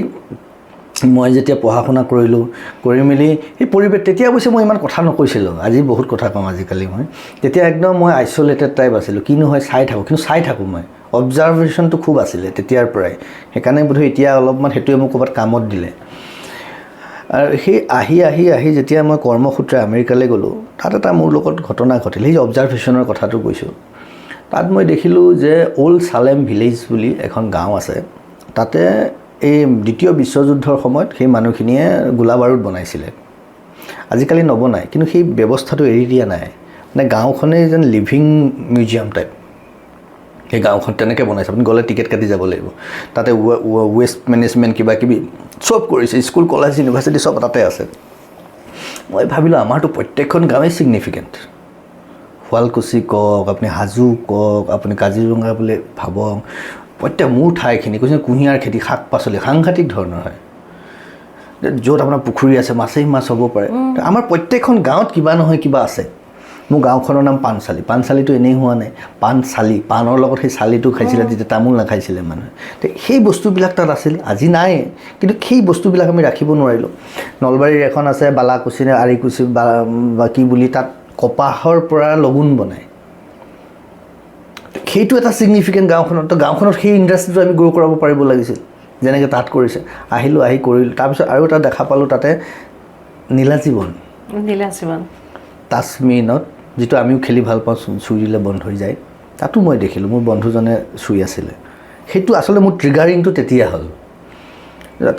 মই যেতিয়া পঢ়া শুনা কৰিলোঁ, কৰি মেলি সেই পৰিৱেশ, তেতিয়া অৱশ্যে মই ইমান কথা নকৈছিলোঁ, আজি বহুত কথা কওঁ আজিকালি। মই তেতিয়া একদম মই আইচলেটেড টাইপ আছিলোঁ, কিনো হয় চাই থাকোঁ, কিন্তু চাই থাকোঁ মই, অবজাৰভেশ্যনটো খুব আছিলে তেতিয়াৰ পৰাই। সেইকাৰণে বোধহয় এতিয়া অলপমান সেইটোৱে মোক ক'ৰবাত কামত দিলে। আৰু সেই আহি যেতিয়া মই কৰ্মসূত্ৰে আমেৰিকালৈ গ'লোঁ, তাত এটা মোৰ লগত ঘটনা ঘটিল। সেই অবজাৰভেশ্যনৰ কথাটো কৈছোঁ। তাত মই দেখিলোঁ যে অল্ড চালেম ভিলেজ বুলি এখন গাঁও আছে। তাতে এই দ্বিতীয় বিশ্বযুদ্ধৰ সময়ত সেই মানুহখিনিয়ে গোলা বাৰুদ বনাইছিলে। আজিকালি নবনায়, কিন্তু সেই ব্যৱস্থাটো এৰি দিয়া নাই। মানে গাঁওখনেই যেন লিভিং মিউজিয়াম টাইপ। সেই গাঁওখন তেনেকৈ বনাইছে, আপুনি গ'লে টিকেট কাটি যাব লাগিব। তাতে ৱেষ্ট মেনেজমেণ্ট কিবা কিবি চব কৰিছে, স্কুল কলেজ ইউনিভাৰ্চিটি চব তাতে আছে। মই ভাবিলোঁ আমাৰতো প্ৰত্যেকখন গাঁৱেই ছিগনিফিকেণ্ট। শুৱালকুছি কওক, আপুনি হাজো কওক, আপুনি কাজিৰঙা বুলি ভাবক, প্ৰত্যেক মোৰ ঠাইখিনি কৈছে কুঁহিয়াৰ খেতি, শাক পাচলি সাংঘাতিক ধৰণৰ হয়। য'ত আপোনাৰ পুখুৰী আছে, মাছেই মাছ হ'ব পাৰে। আমাৰ প্ৰত্যেকখন গাঁৱত কিবা নহয় কিবা আছে। মোৰ গাঁওখনৰ নাম পাণচালি। পাণচালিটো এনেই হোৱা নাই, পাণচালি, পাণৰ লগত সেই চালিটো খাইছিলে, তেতিয়া তামোল নাখাইছিলে মানুহে। তো সেই বস্তুবিলাক তাত আছিল, আজি নাই। কিন্তু সেই বস্তুবিলাক আমি ৰাখিব নোৱাৰিলোঁ। নলবাৰীৰ এখন আছে বালাকুচি নে আৰিকুচি বা কি বুলি, তাত কপাহৰ পৰা লগুণ বনায়। সেইটো এটা ছিগনিফিকেণ্ট গাঁওখনত, তো গাঁওখনত সেই ইণ্ডাষ্ট্ৰিটো আমি গ্ৰ' কৰাব পাৰিব লাগিছিল, যেনেকৈ তাত কৰিছে। আহিলোঁ, আহি কৰিলোঁ। তাৰপিছত আৰু এটা দেখা পালোঁ তাতে নীলাজীৱন তাজমিনত, যিটো আমিও খেলি ভাল পাওঁ, চুই দিলে বন্ধ হৈ যায়, তাতো মই দেখিলোঁ মোৰ বন্ধুজনে চুই আছিলে। সেইটো আচলতে মোৰ ট্ৰিগাৰিংটো তেতিয়া হ'ল।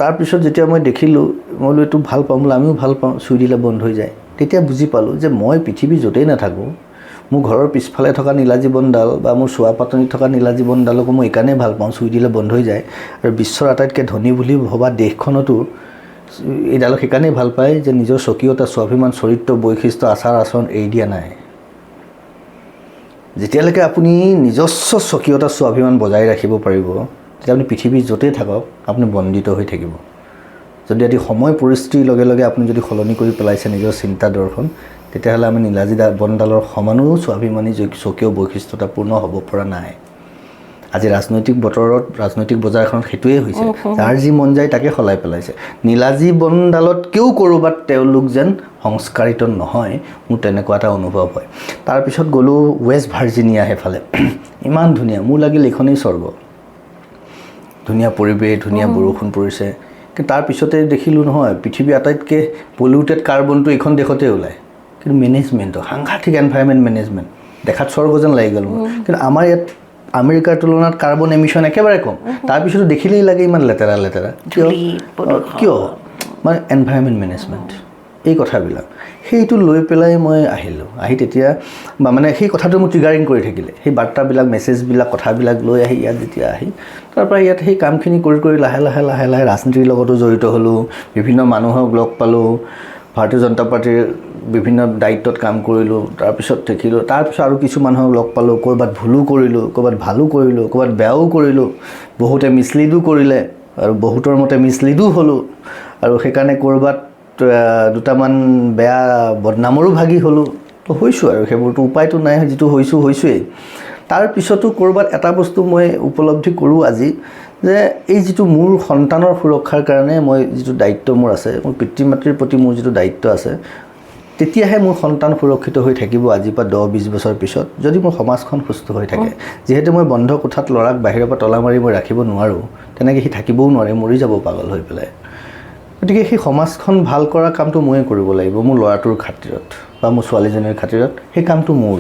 তাৰপিছত যেতিয়া মই দেখিলোঁ, মই বোলো এইটো ভাল পাওঁ, বোলো আমিও ভাল পাওঁ, চুই দিলে বন্ধ হৈ যায়। তেতিয়া বুজি পালোঁ যে মই পৃথিৱী য'তেই নাথাকোঁ, মোৰ ঘৰৰ পিছফালে থকা নীলাজীৱনডাল বা মোৰ চোৱাপাতনিত থকা নীলাজীৱনডালকো মই এইকাৰণেই ভাল পাওঁ, চুই দিলে বন্ধ হৈ যায়। আৰু বিশ্বৰ আটাইতকৈ ধনী বুলি ভবা দেশখনতো এইডালক সেইকাৰণেই ভাল পায় যে নিজৰ স্বকীয়তা, স্বাভিমান, চৰিত্ৰ, বৈশিষ্ট্য, আচাৰ আচৰণ এৰি দিয়া নাই। যেতিয়ালৈকে আপুনি নিজস্ব স্বকীয়তা, স্বাভিমান বজাই ৰাখিব পাৰিব, তেতিয়া আপুনি পৃথিৱীৰ য'তেই থাকক আপুনি বন্দিত হৈ থাকিব। যদি এটি সময় পৰিস্থিতিৰ লগে লগে আপুনি যদি সলনি কৰি পেলাইছে নিজৰ চিন্তা দৰ্শন, তেতিয়াহ'লে আমি নীলাজীৱনডালৰ সমানো স্বাভিমানী, স্বকীয়, বৈশিষ্ট্যতাপূৰ্ণ হ'ব পৰা নাই। আজি ৰাজনৈতিক বতৰত, ৰাজনৈতিক বজাৰখনত সেইটোৱে হৈছে, যাৰ যি মন যায় তাকে সলাই পেলাইছে। নীলাজীৱনডালতকৈও ক'ৰবাত তেওঁলোক যেন সংস্কাৰিত নহয়, মোৰ তেনেকুৱা এটা অনুভৱ হয়। তাৰপিছত গ'লোঁ ৱেষ্ট ভাৰ্জিনিয়া, সেইফালে ইমান ধুনীয়া, মোৰ লাগিল এইখনেই স্বৰ্গ। ধুনীয়া পৰিৱেশ, ধুনীয়া বৰষুণ পৰিছে। কিন্তু তাৰপিছতে দেখিলোঁ নহয়, পৃথিৱীৰ আটাইতকৈ পলিউটেড কাৰ্বনটো এইখন দেশতে ওলায়, কিন্তু মেনেজমেণ্টটো সাংঘাতিক, এনভাইৰমেণ্ট মেনেজমেণ্ট দেখাত স্বৰ্গ যেন লাগি গ'ল মোৰ। কিন্তু আমাৰ ইয়াত আমেৰিকাৰ তুলনাত কাৰ্বন এমিশ্যন একেবাৰে কম, তাৰপিছতো দেখিলেই লাগে ইমান লেতেৰা লেতেৰা। কিয়? মানে এনভাইৰমেণ্ট মেনেজমেণ্ট, এই কথাবিলাক, সেইটো লৈ পেলাই মই আহিলোঁ। আহি তেতিয়া মানে সেই কথাটো মোৰ ট্ৰিগাৰিং কৰি থাকিলে, সেই বাৰ্তাবিলাক, মেছেজবিলাক, কথাবিলাক লৈ আহি ইয়াত যেতিয়া আহি তাৰপৰা ইয়াত সেই কামখিনি কৰি কৰি লাহে লাহে লাহে লাহে ৰাজনীতিৰ লগতো জড়িত হ'লোঁ, বিভিন্ন মানুহক লগ পালোঁ, ভাৰতীয় জনতা পাৰ্টীৰ বিভিন্ন দায়িত্বত কাম কৰিলোঁ। তাৰপিছত দেখিলোঁ, তাৰপিছত আৰু কিছু মানুহক লগ পালোঁ, ক'ৰবাত ভুলো কৰিলোঁ, ক'ৰবাত ভালো কৰিলোঁ, ক'ৰবাত বেয়াও কৰিলোঁ, বহুতে মিছলিডো কৰিলে আৰু বহুতৰ মতে মিছলিডো হ'লোঁ, আৰু সেইকাৰণে ক'ৰবাত দুটামান বেয়া বদনামৰো ভাগি হ'লোঁ। তো হৈছোঁ আৰু সেইবোৰতো উপায়তো নাই, যিটো হৈছোঁৱেই। তাৰপিছতো ক'ৰবাত এটা বস্তু মই উপলব্ধি কৰোঁ আজি, যে এই যিটো মোৰ সন্তানৰ সুৰক্ষাৰ কাৰণে মই যিটো দায়িত্ব মোৰ আছে, মোৰ পিতৃ মাতৃৰ প্ৰতি মোৰ যিটো দায়িত্ব আছে, তেতিয়াহে মোৰ সন্তান সুৰক্ষিত হৈ থাকিব আজিৰ পৰা 10-20 বছৰ পিছত, যদি মোৰ সমাজখন সুস্থ হৈ থাকে। যিহেতু মই বন্ধ কোঠাত ল'ৰাক বাহিৰৰ পৰা তলা মাৰি মই ৰাখিব নোৱাৰোঁ, তেনেকৈ সি থাকিবও নোৱাৰে, মৰি যাব পাগল হৈ পেলাই। গতিকে সেই সমাজখন ভাল কৰা কামটো ময়ে কৰিব লাগিব, মোৰ ল'ৰাটোৰ খাতিৰত বা মোৰ ছোৱালীজনীৰ খাতিৰত। সেই কামটো মোৰ,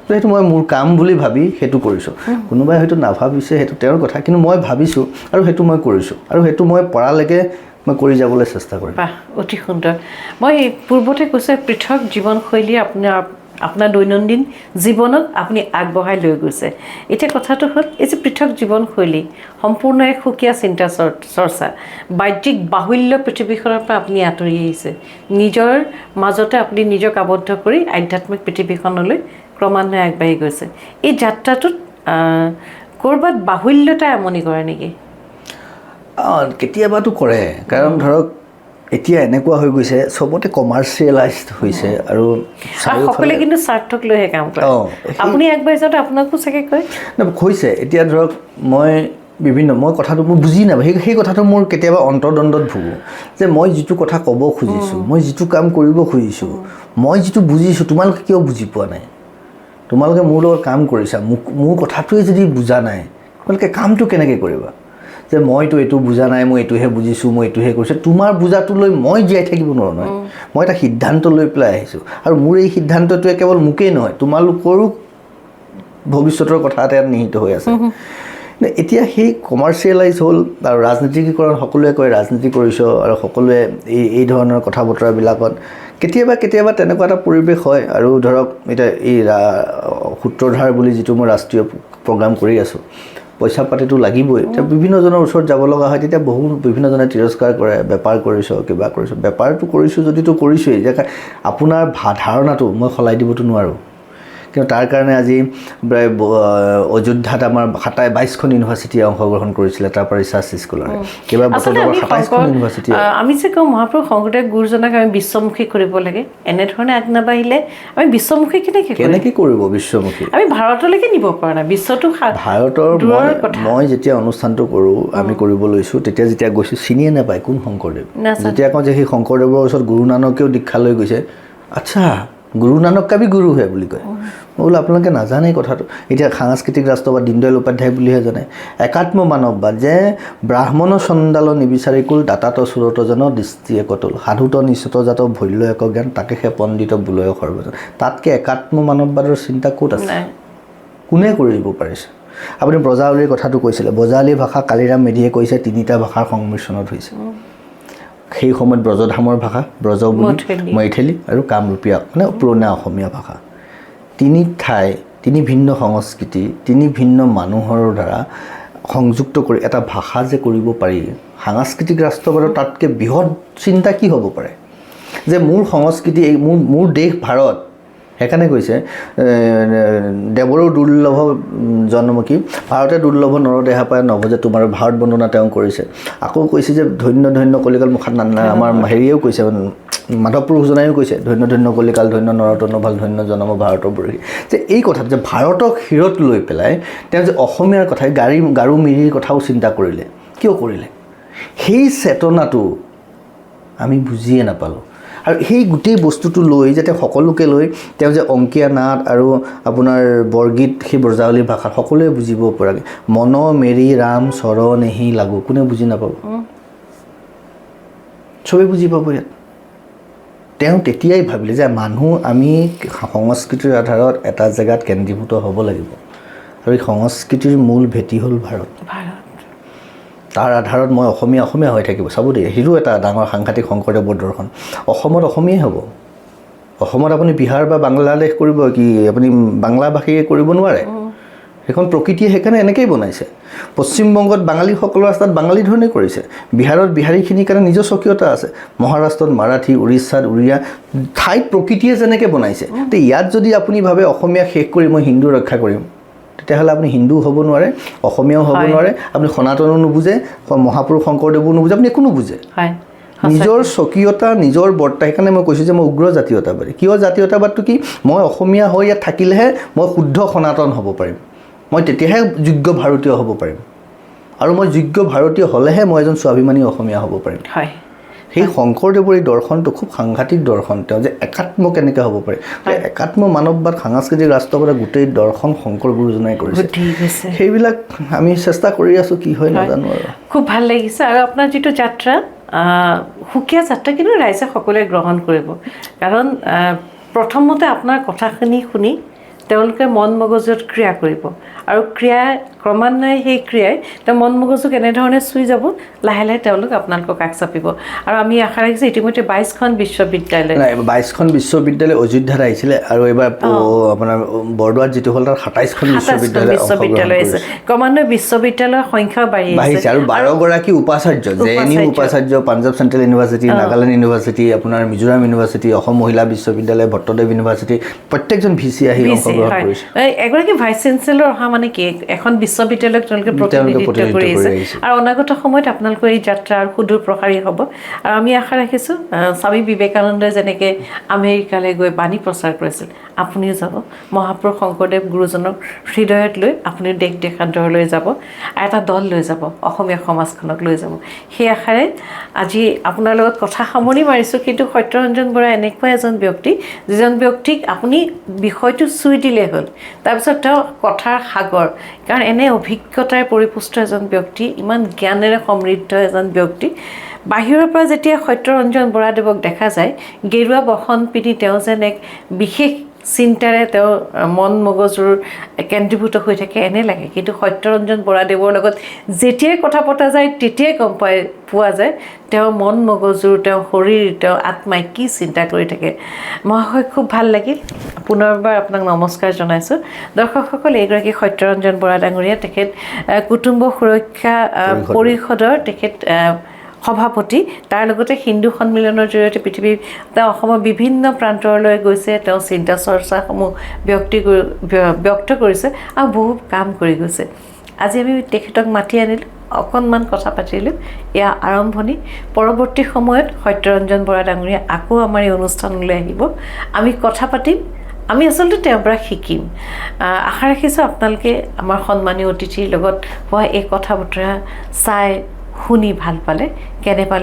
সেইটো মই মোৰ কাম বুলি ভাবি সেইটো কৰিছোঁ। কোনোবাই হয়তো নাভাবিছে, সেইটো তেওঁৰ কথা, কিন্তু মই ভাবিছোঁ আৰু সেইটো মই কৰিছোঁ, আৰু সেইটো মই পৰালৈকে মই কৰি যাবলৈ চেষ্টা কৰিম। বাহ, অতি সুন্দৰ। মই পূৰ্বতে কৈছোঁ পৃথক জীৱনশৈলী আপোনাৰ দৈনন্দিন জীৱনত আপুনি আগবঢ়াই লৈ গৈছে। এতিয়া কথাটো হ'ল, এই যে পৃথক জীৱনশৈলী, সম্পূৰ্ণ এক সুকীয়া চিন্তা চৰ্চা, বাহ্যিক বাহুল্য পৃথিৱীখনৰ পৰা আপুনি আঁতৰি আহিছে, নিজৰ মাজতে আপুনি নিজক আবদ্ধ কৰি আধ্যাত্মিক পৃথিৱীখনলৈ ক্ৰমান্বয়ে আগবাঢ়ি গৈছে। এই যাত্ৰাটোত ক'ৰবাত বাহুল্যতাই আমনি কৰে নেকি? কেতিয়াবাতো কৰে, কাৰণ ধৰক এতিয়া এনেকুৱা হৈ গৈছে, চবতে কমাৰ্চিয়েলাইজড হৈছে, আৰু সকলোৱে কিন্তু স্বাৰ্থক লৈহে কাম কৰে। আপুনি আগবাঢ়ি যাওঁতে আপোনাকো চাগে কয় হৈছে। এতিয়া ধৰক মই কথাটো মোৰ বুজি নাপাওঁ, সেই কথাটো মোৰ কেতিয়াবা অন্তৰ্দ্বন্দ্বত ভুগোঁ, যে মই যিটো কথা ক'ব খুজিছোঁ, মই যিটো কাম কৰিব খুজিছোঁ, মই যিটো বুজিছোঁ, তোমালোকে কিয় বুজি পোৱা নাই? তোমালোকে মোৰ লগত কাম কৰিছা, মোৰ কথাটোৱে যদি বুজা নাই, তোমালোকে কামটো কেনেকৈ কৰিবা? যে মইতো এইটো বুজা নাই, মই এইটোহে বুজিছোঁ, মই এইটোহে কৰিছোঁ, তোমাৰ বুজাটো লৈ মই জীয়াই থাকিব নোৱাৰোঁ নহয়। মই এটা সিদ্ধান্ত লৈ পেলাই আহিছোঁ, আৰু মোৰ এই সিদ্ধান্তটোৱে কেৱল মোকেই নহয়, তোমালোকৰো ভৱিষ্যতৰ কথা এটা নিহিত হৈ আছে। এতিয়া সেই কমাৰ্চিয়েলাইজ হ'ল, আৰু ৰাজনীতিকীকৰণ, সকলোৱে কয় ৰাজনীতি কৰিছ, আৰু সকলোৱে এই ধৰণৰ কথা বতৰাবিলাকত কেতিয়াবা তেনেকুৱা এটা পৰিৱেশ হয়। আৰু ধৰক এতিয়া এই সূত্ৰধাৰ বুলি যিটো মই ৰাষ্ট্ৰীয় প্ৰগ্ৰাম কৰি আছোঁ, পইচা পাতিটো লাগিবই। এতিয়া বিভিন্নজনৰ ওচৰত যাব লগা হয়, তেতিয়া বিভিন্নজনে তিৰস্কাৰ কৰে, বেপাৰ কৰিছ, কিবা কৰিছ। বেপাৰটো কৰিছোঁ যদিতো কৰিছোঁৱেই, যে আপোনাৰ ধাৰণাটো মই সলাই দিবতো নোৱাৰোঁ। কিন্তু তাৰ কাৰণে আজি অযোধ্যাত আমাৰ 22খন ইউনিভাৰ্চিটিয়ে অংশগ্ৰহণ কৰিছিলে, তাৰ পৰা ৰিচাৰ্চ স্কলাৰে, কেইবা বছৰ 27খন ইউনিভাৰ্চিটি। আমি যে কওঁ মহাপুৰুষ শংকৰদেৱ গুৰুজনাক আমি বিশ্বমুখী কৰিব লাগে, এনেধৰণে আগ নাবাঢ়িলে আমি বিশ্বমুখী কেনেকৈ কৰিব? বিশ্বমুখী আমি ভাৰতলৈকে নিব পৰা নাই, বিশ্বটো ভাৰতৰ। মই যেতিয়া অনুষ্ঠানটো কৰোঁ, আমি কৰিব লৈছোঁ, যেতিয়া গৈছোঁ চিনিয়ে নাপায় কোন শংকৰদেৱ। যেতিয়া কওঁ যে সেই শংকৰদেৱৰ ওচৰত গুৰু নানকেও দীক্ষা লৈ গৈছে, আচ্ছা গুৰু নানক কাবি গুৰু হে বুলি কয় মই বোলো আপোনালোকে নাজানে কথাটো এতিয়া সাংস্কৃতিক ৰাষ্ট্ৰবাদ দীনদয়াল উপাধ্যায় বুলিহে জানে একাত্ম মানৱবাদ যে ব্ৰাহ্মণ চণ্ডাল নিবিচাৰি কুল দাতাত সুৰত জন দৃষ্টি একতুল সাধুত নিশ্চিত জাত ভৈল্য এক জ্ঞান তাকে সে পণ্ডিত বুলয় সৰ্বজন তাতকৈ একাত্ম মানৱবাদৰ চিন্তা ক'ত আছে কোনে কৰি দিব পাৰিছে আপুনি ব্ৰজাৱলীৰ কথাটো কৈছিলে ব্ৰজাৱলী ভাষা কালিৰাম মেধিয়ে কৈছে তিনিটা ভাষাৰ সংমিশ্ৰণত হৈছে সেই সময়ত ব্ৰজধামৰ ভাষা ব্ৰজবুলি মৈথিলী আৰু কামৰূপীয়া মানে পুৰণা অসমীয়া ভাষা তিনি ঠাই তিনি ভিন্ন সংস্কৃতি তিনি ভিন্ন মানুহৰ দ্বাৰা সংযুক্ত কৰি এটা ভাষা যে কৰিব পাৰি সাংস্কৃতিক ৰাষ্ট্ৰবাদৰ তাতকৈ বৃহৎ চিন্তা কি হ'ব পাৰে যে মোৰ সংস্কৃতি এই মোৰ দেশ ভাৰত সেইকাৰণে কৈছে দেৱৰো দুৰ্লভ জন্ম কি ভাৰতে দুৰ্লভ নৰদেহা পায় নভজে তোমাৰ ভাৰত বন্দনা তেওঁ কৰিছে আকৌ কৈছে যে ধন্য ধন্য কলিকাল মুখাত আমাৰ হেৰিয়েও কৈছে মাধৱ পুৰুষজনায়ো কৈছে ধন্য ধন্য কলিকাল ধন্য নৰতন ভাল ধন্য জন্ম ভাৰতৰ বুৰহী যে এই কথাত যে ভাৰতক শিৰত লৈ পেলাই তেওঁ যে অসমীয়াৰ কথাই গাৰু মিৰিৰ কথাও চিন্তা কৰিলে কিয় কৰিলে সেই চেতনাটো আমি বুজিয়ে নাপালোঁ আৰু সেই গোটেই বস্তুটো লৈ যাতে সকলোকে লৈ তেওঁ যে অংকীয়া নাট আৰু আপোনাৰ বৰগীত সেই ব্ৰজাৱলী ভাষাত সকলোৱে বুজিব পৰাকৈ মন মেৰি ৰাম চৰণেহি লাগো কোনে বুজি নাপাব চবেই বুজি পাব ইয়াত তেওঁ তেতিয়াই ভাবিলে যে মানুহ আমি সংস্কৃতিৰ আধাৰত এটা জেগাত কেন্দ্ৰীভূত হ'ব লাগিব আৰু এই সংস্কৃতিৰ মূল ভেটি হ'ল ভাৰত তাৰ আধাৰত মই অসমীয়া হৈ থাকিব চাব দেই সেইটো এটা ডাঙৰ সাংঘাতিক শংকৰদেৱৰ দৰ্শন অসমত অসমীয়াই হ'ব অসমত আপুনি বিহাৰ বা বাংলাদেশ কৰিব কি আপুনি বাংলাভাষীয়ে কৰিব নোৱাৰে সেইখন প্ৰকৃতিয়ে সেইকাৰণে এনেকৈয়ে বনাইছে পশ্চিমবংগত বাঙালীসকলৰ ৰাস্তাত বাঙালী ধৰণে কৰিছে বিহাৰত বিহাৰীখিনিৰ কাৰণে নিজৰ স্বকীয়তা আছে মহাৰাষ্ট্ৰত মাৰাঠী উৰিষ্যাত উৰিয়া ঠাইত প্ৰকৃতিয়ে যেনেকৈ বনাইছে তো ইয়াত যদি আপুনি ভাবে অসমীয়া শেষ কৰি মই হিন্দু ৰক্ষা কৰিম তেতিয়াহ'লে আপুনি হিন্দু হ'ব নোৱাৰে অসমীয়াও হ'ব নোৱাৰে আপুনি সনাতনো নুবুজে মহাপুৰুষ শংকৰদেৱো নুবুজে আপুনি একো নুবুজে নিজৰ স্বকীয়তা নিজৰ বৰ্তা সেইকাৰণে মই কৈছোঁ যে মই উগ্ৰ জাতীয়তাবাদী কিয় জাতীয়তাবাদটো কি মই অসমীয়া হৈ ইয়াত থাকিলেহে মই শুদ্ধ সনাতন হ'ব পাৰিম মই তেতিয়াহে যোগ্য ভাৰতীয় হ'ব পাৰিম আৰু মই যোগ্য ভাৰতীয় হ'লেহে মই এজন স্বাভিমানী অসমীয়া হ'ব পাৰিম সেই শংকৰদেৱৰ এই দৰ্শনটো খুব সাংঘাতিক দৰ্শন তেওঁ যে একাত্ম কেনেকৈ হ'ব পাৰে একাত্ম মানৱবাদ সাংস্কৃতিক ৰাষ্ট্ৰবাদৰ গোটেই দৰ্শন শংকৰ গুৰুজনাই কৰিছে সেইবিলাক আমি চেষ্টা কৰি আছোঁ কি হয় নাজানো আৰু খুব ভাল লাগিছে আৰু আপোনাৰ যিটো যাত্ৰা সুকীয়া যাত্ৰা কিন্তু ৰাইজে সকলোৱে গ্ৰহণ কৰিব কাৰণ প্ৰথমতে আপোনাৰ কথাখিনি শুনি তেওঁলোকে মন মগজুত ক্ৰিয়া কৰিব আৰু ক্ৰিয়া ক্ৰমান্বয়ে সেই ক্ৰিয়াই তেওঁ মন মগজুক এনেধৰণে চুই যাব লাহে লাহে তেওঁলোক আপোনালোকক কাষ চাপিব আৰু আমি আশা ৰাখিছোঁ ইতিমধ্যে 22খন বিশ্ববিদ্যালয় 22খন বিশ্ববিদ্যালয় অযোধ্যাত আহিছিলে আৰু এইবাৰ আপোনাৰ বৰদোৱাত যিটো হ'ল তাৰ 27খন বিশ্ববিদ্যালয় আছে ক্ৰমান্বয়ে বিশ্ববিদ্যালয়ৰ সংখ্যা বাঢ়িছে আৰু 12গৰাকী উপাচাৰ্য জেএনইউ উপাচাৰ্য Punjab central university Nagaland university আপোনাৰ মিজোৰাম ইউনিভাৰ্চিটি অসম মহিলা বিশ্ববিদ্যালয় ভট্টদেৱ ইউনিভাৰ্চিটি প্ৰত্যেকজন ভিচি আহি অংশগ্ৰহণ কৰিছে এগৰাকী ভাইচ চেঞ্চেলৰ অহা মানে কি এখন বিশ্ববিদ্যালয়ক তেওঁলোকে প্ৰতিনিধিত্ব কৰি আহিছে আৰু অনাগত সময়ত আপোনালোকৰ এই যাত্ৰা আৰু সুদূৰ প্ৰসাৰী হ'ব আৰু আমি আশা ৰাখিছোঁ স্বামী বিবেকানন্দই যেনেকৈ আমেৰিকালৈ গৈ বাণী প্ৰচাৰ কৰিছিল আপুনিও যাব মহাপুৰুষ শংকৰদেৱ গুৰুজনক হৃদয়ত লৈ আপুনি দেশ দেশান্তৰলৈ যাব আৰু এটা দল লৈ যাব অসমীয়া সমাজখনক লৈ যাব সেই আশাৰে আজি আপোনাৰ লগত কথা সামৰি মাৰিছোঁ কিন্তু সত্যৰঞ্জন বৰা এনেকুৱা এজন ব্যক্তি যিজন ব্যক্তিক আপুনি বিষয়টো চুই দিলেই হ'ল তাৰপিছত তেওঁ কথাৰ সাগৰ কাৰণ এনে অভিজ্ঞতাৰে পৰিপুষ্ট এজন ব্যক্তি ইমান জ্ঞানেৰে সমৃদ্ধ এজন ব্যক্তি বাহিৰৰ পৰা যেতিয়া সত্যৰঞ্জন বৰাদেৱক দেখা যায় গেৰুৱা বসন পিন্ধি তেওঁ যেন এক বিশেষ চিন্তাৰে তেওঁ মন মগজুৰ কেন্দ্ৰীভূত হৈ থাকে এনে লাগে কিন্তু সত্যৰঞ্জন বৰাদেৱৰ লগত যেতিয়াই কথা পতা যায় তেতিয়াই গম পোৱা যায় তেওঁ মন মগজুৰ তেওঁ শৰীৰ তেওঁ আত্মাই কি চিন্তা কৰি থাকে মহাশয় খুব ভাল লাগিল পুনৰবাৰ আপোনাক নমস্কাৰ জনাইছোঁ দৰ্শকসকল এইগৰাকী সত্যৰঞ্জন বৰা ডাঙৰীয়া তেখেত কুটুম্ব সুৰক্ষা পৰিষদৰ তেখেত সভাপতি তাৰ লগতে হিন্দু সন্মিলনৰ জৰিয়তে পৃথিৱীৰ তেওঁ অসমৰ বিভিন্ন প্ৰান্তৰলৈ গৈছে তেওঁ চিন্তা চৰ্চাসমূহ ব্যক্ত কৰিছে আৰু বহুত কাম কৰি গৈছে আজি আমি তেখেতক মাতি আনিলোঁ অকণমান কথা পাতিলোঁ এয়া আৰম্ভণি পৰৱৰ্তী সময়ত সত্যৰঞ্জন বৰা ডাঙৰীয়া আকৌ আমাৰ এই অনুষ্ঠানলৈ আহিব আমি কথা পাতিম আমি আচলতে তেওঁৰ পৰা শিকিম আশা ৰাখিছোঁ আপোনালোকে আমাৰ সন্মানীয় অতিথিৰ লগত হোৱা এই কথা বতৰা চাই শুনি ভাল পালে কেনে পালে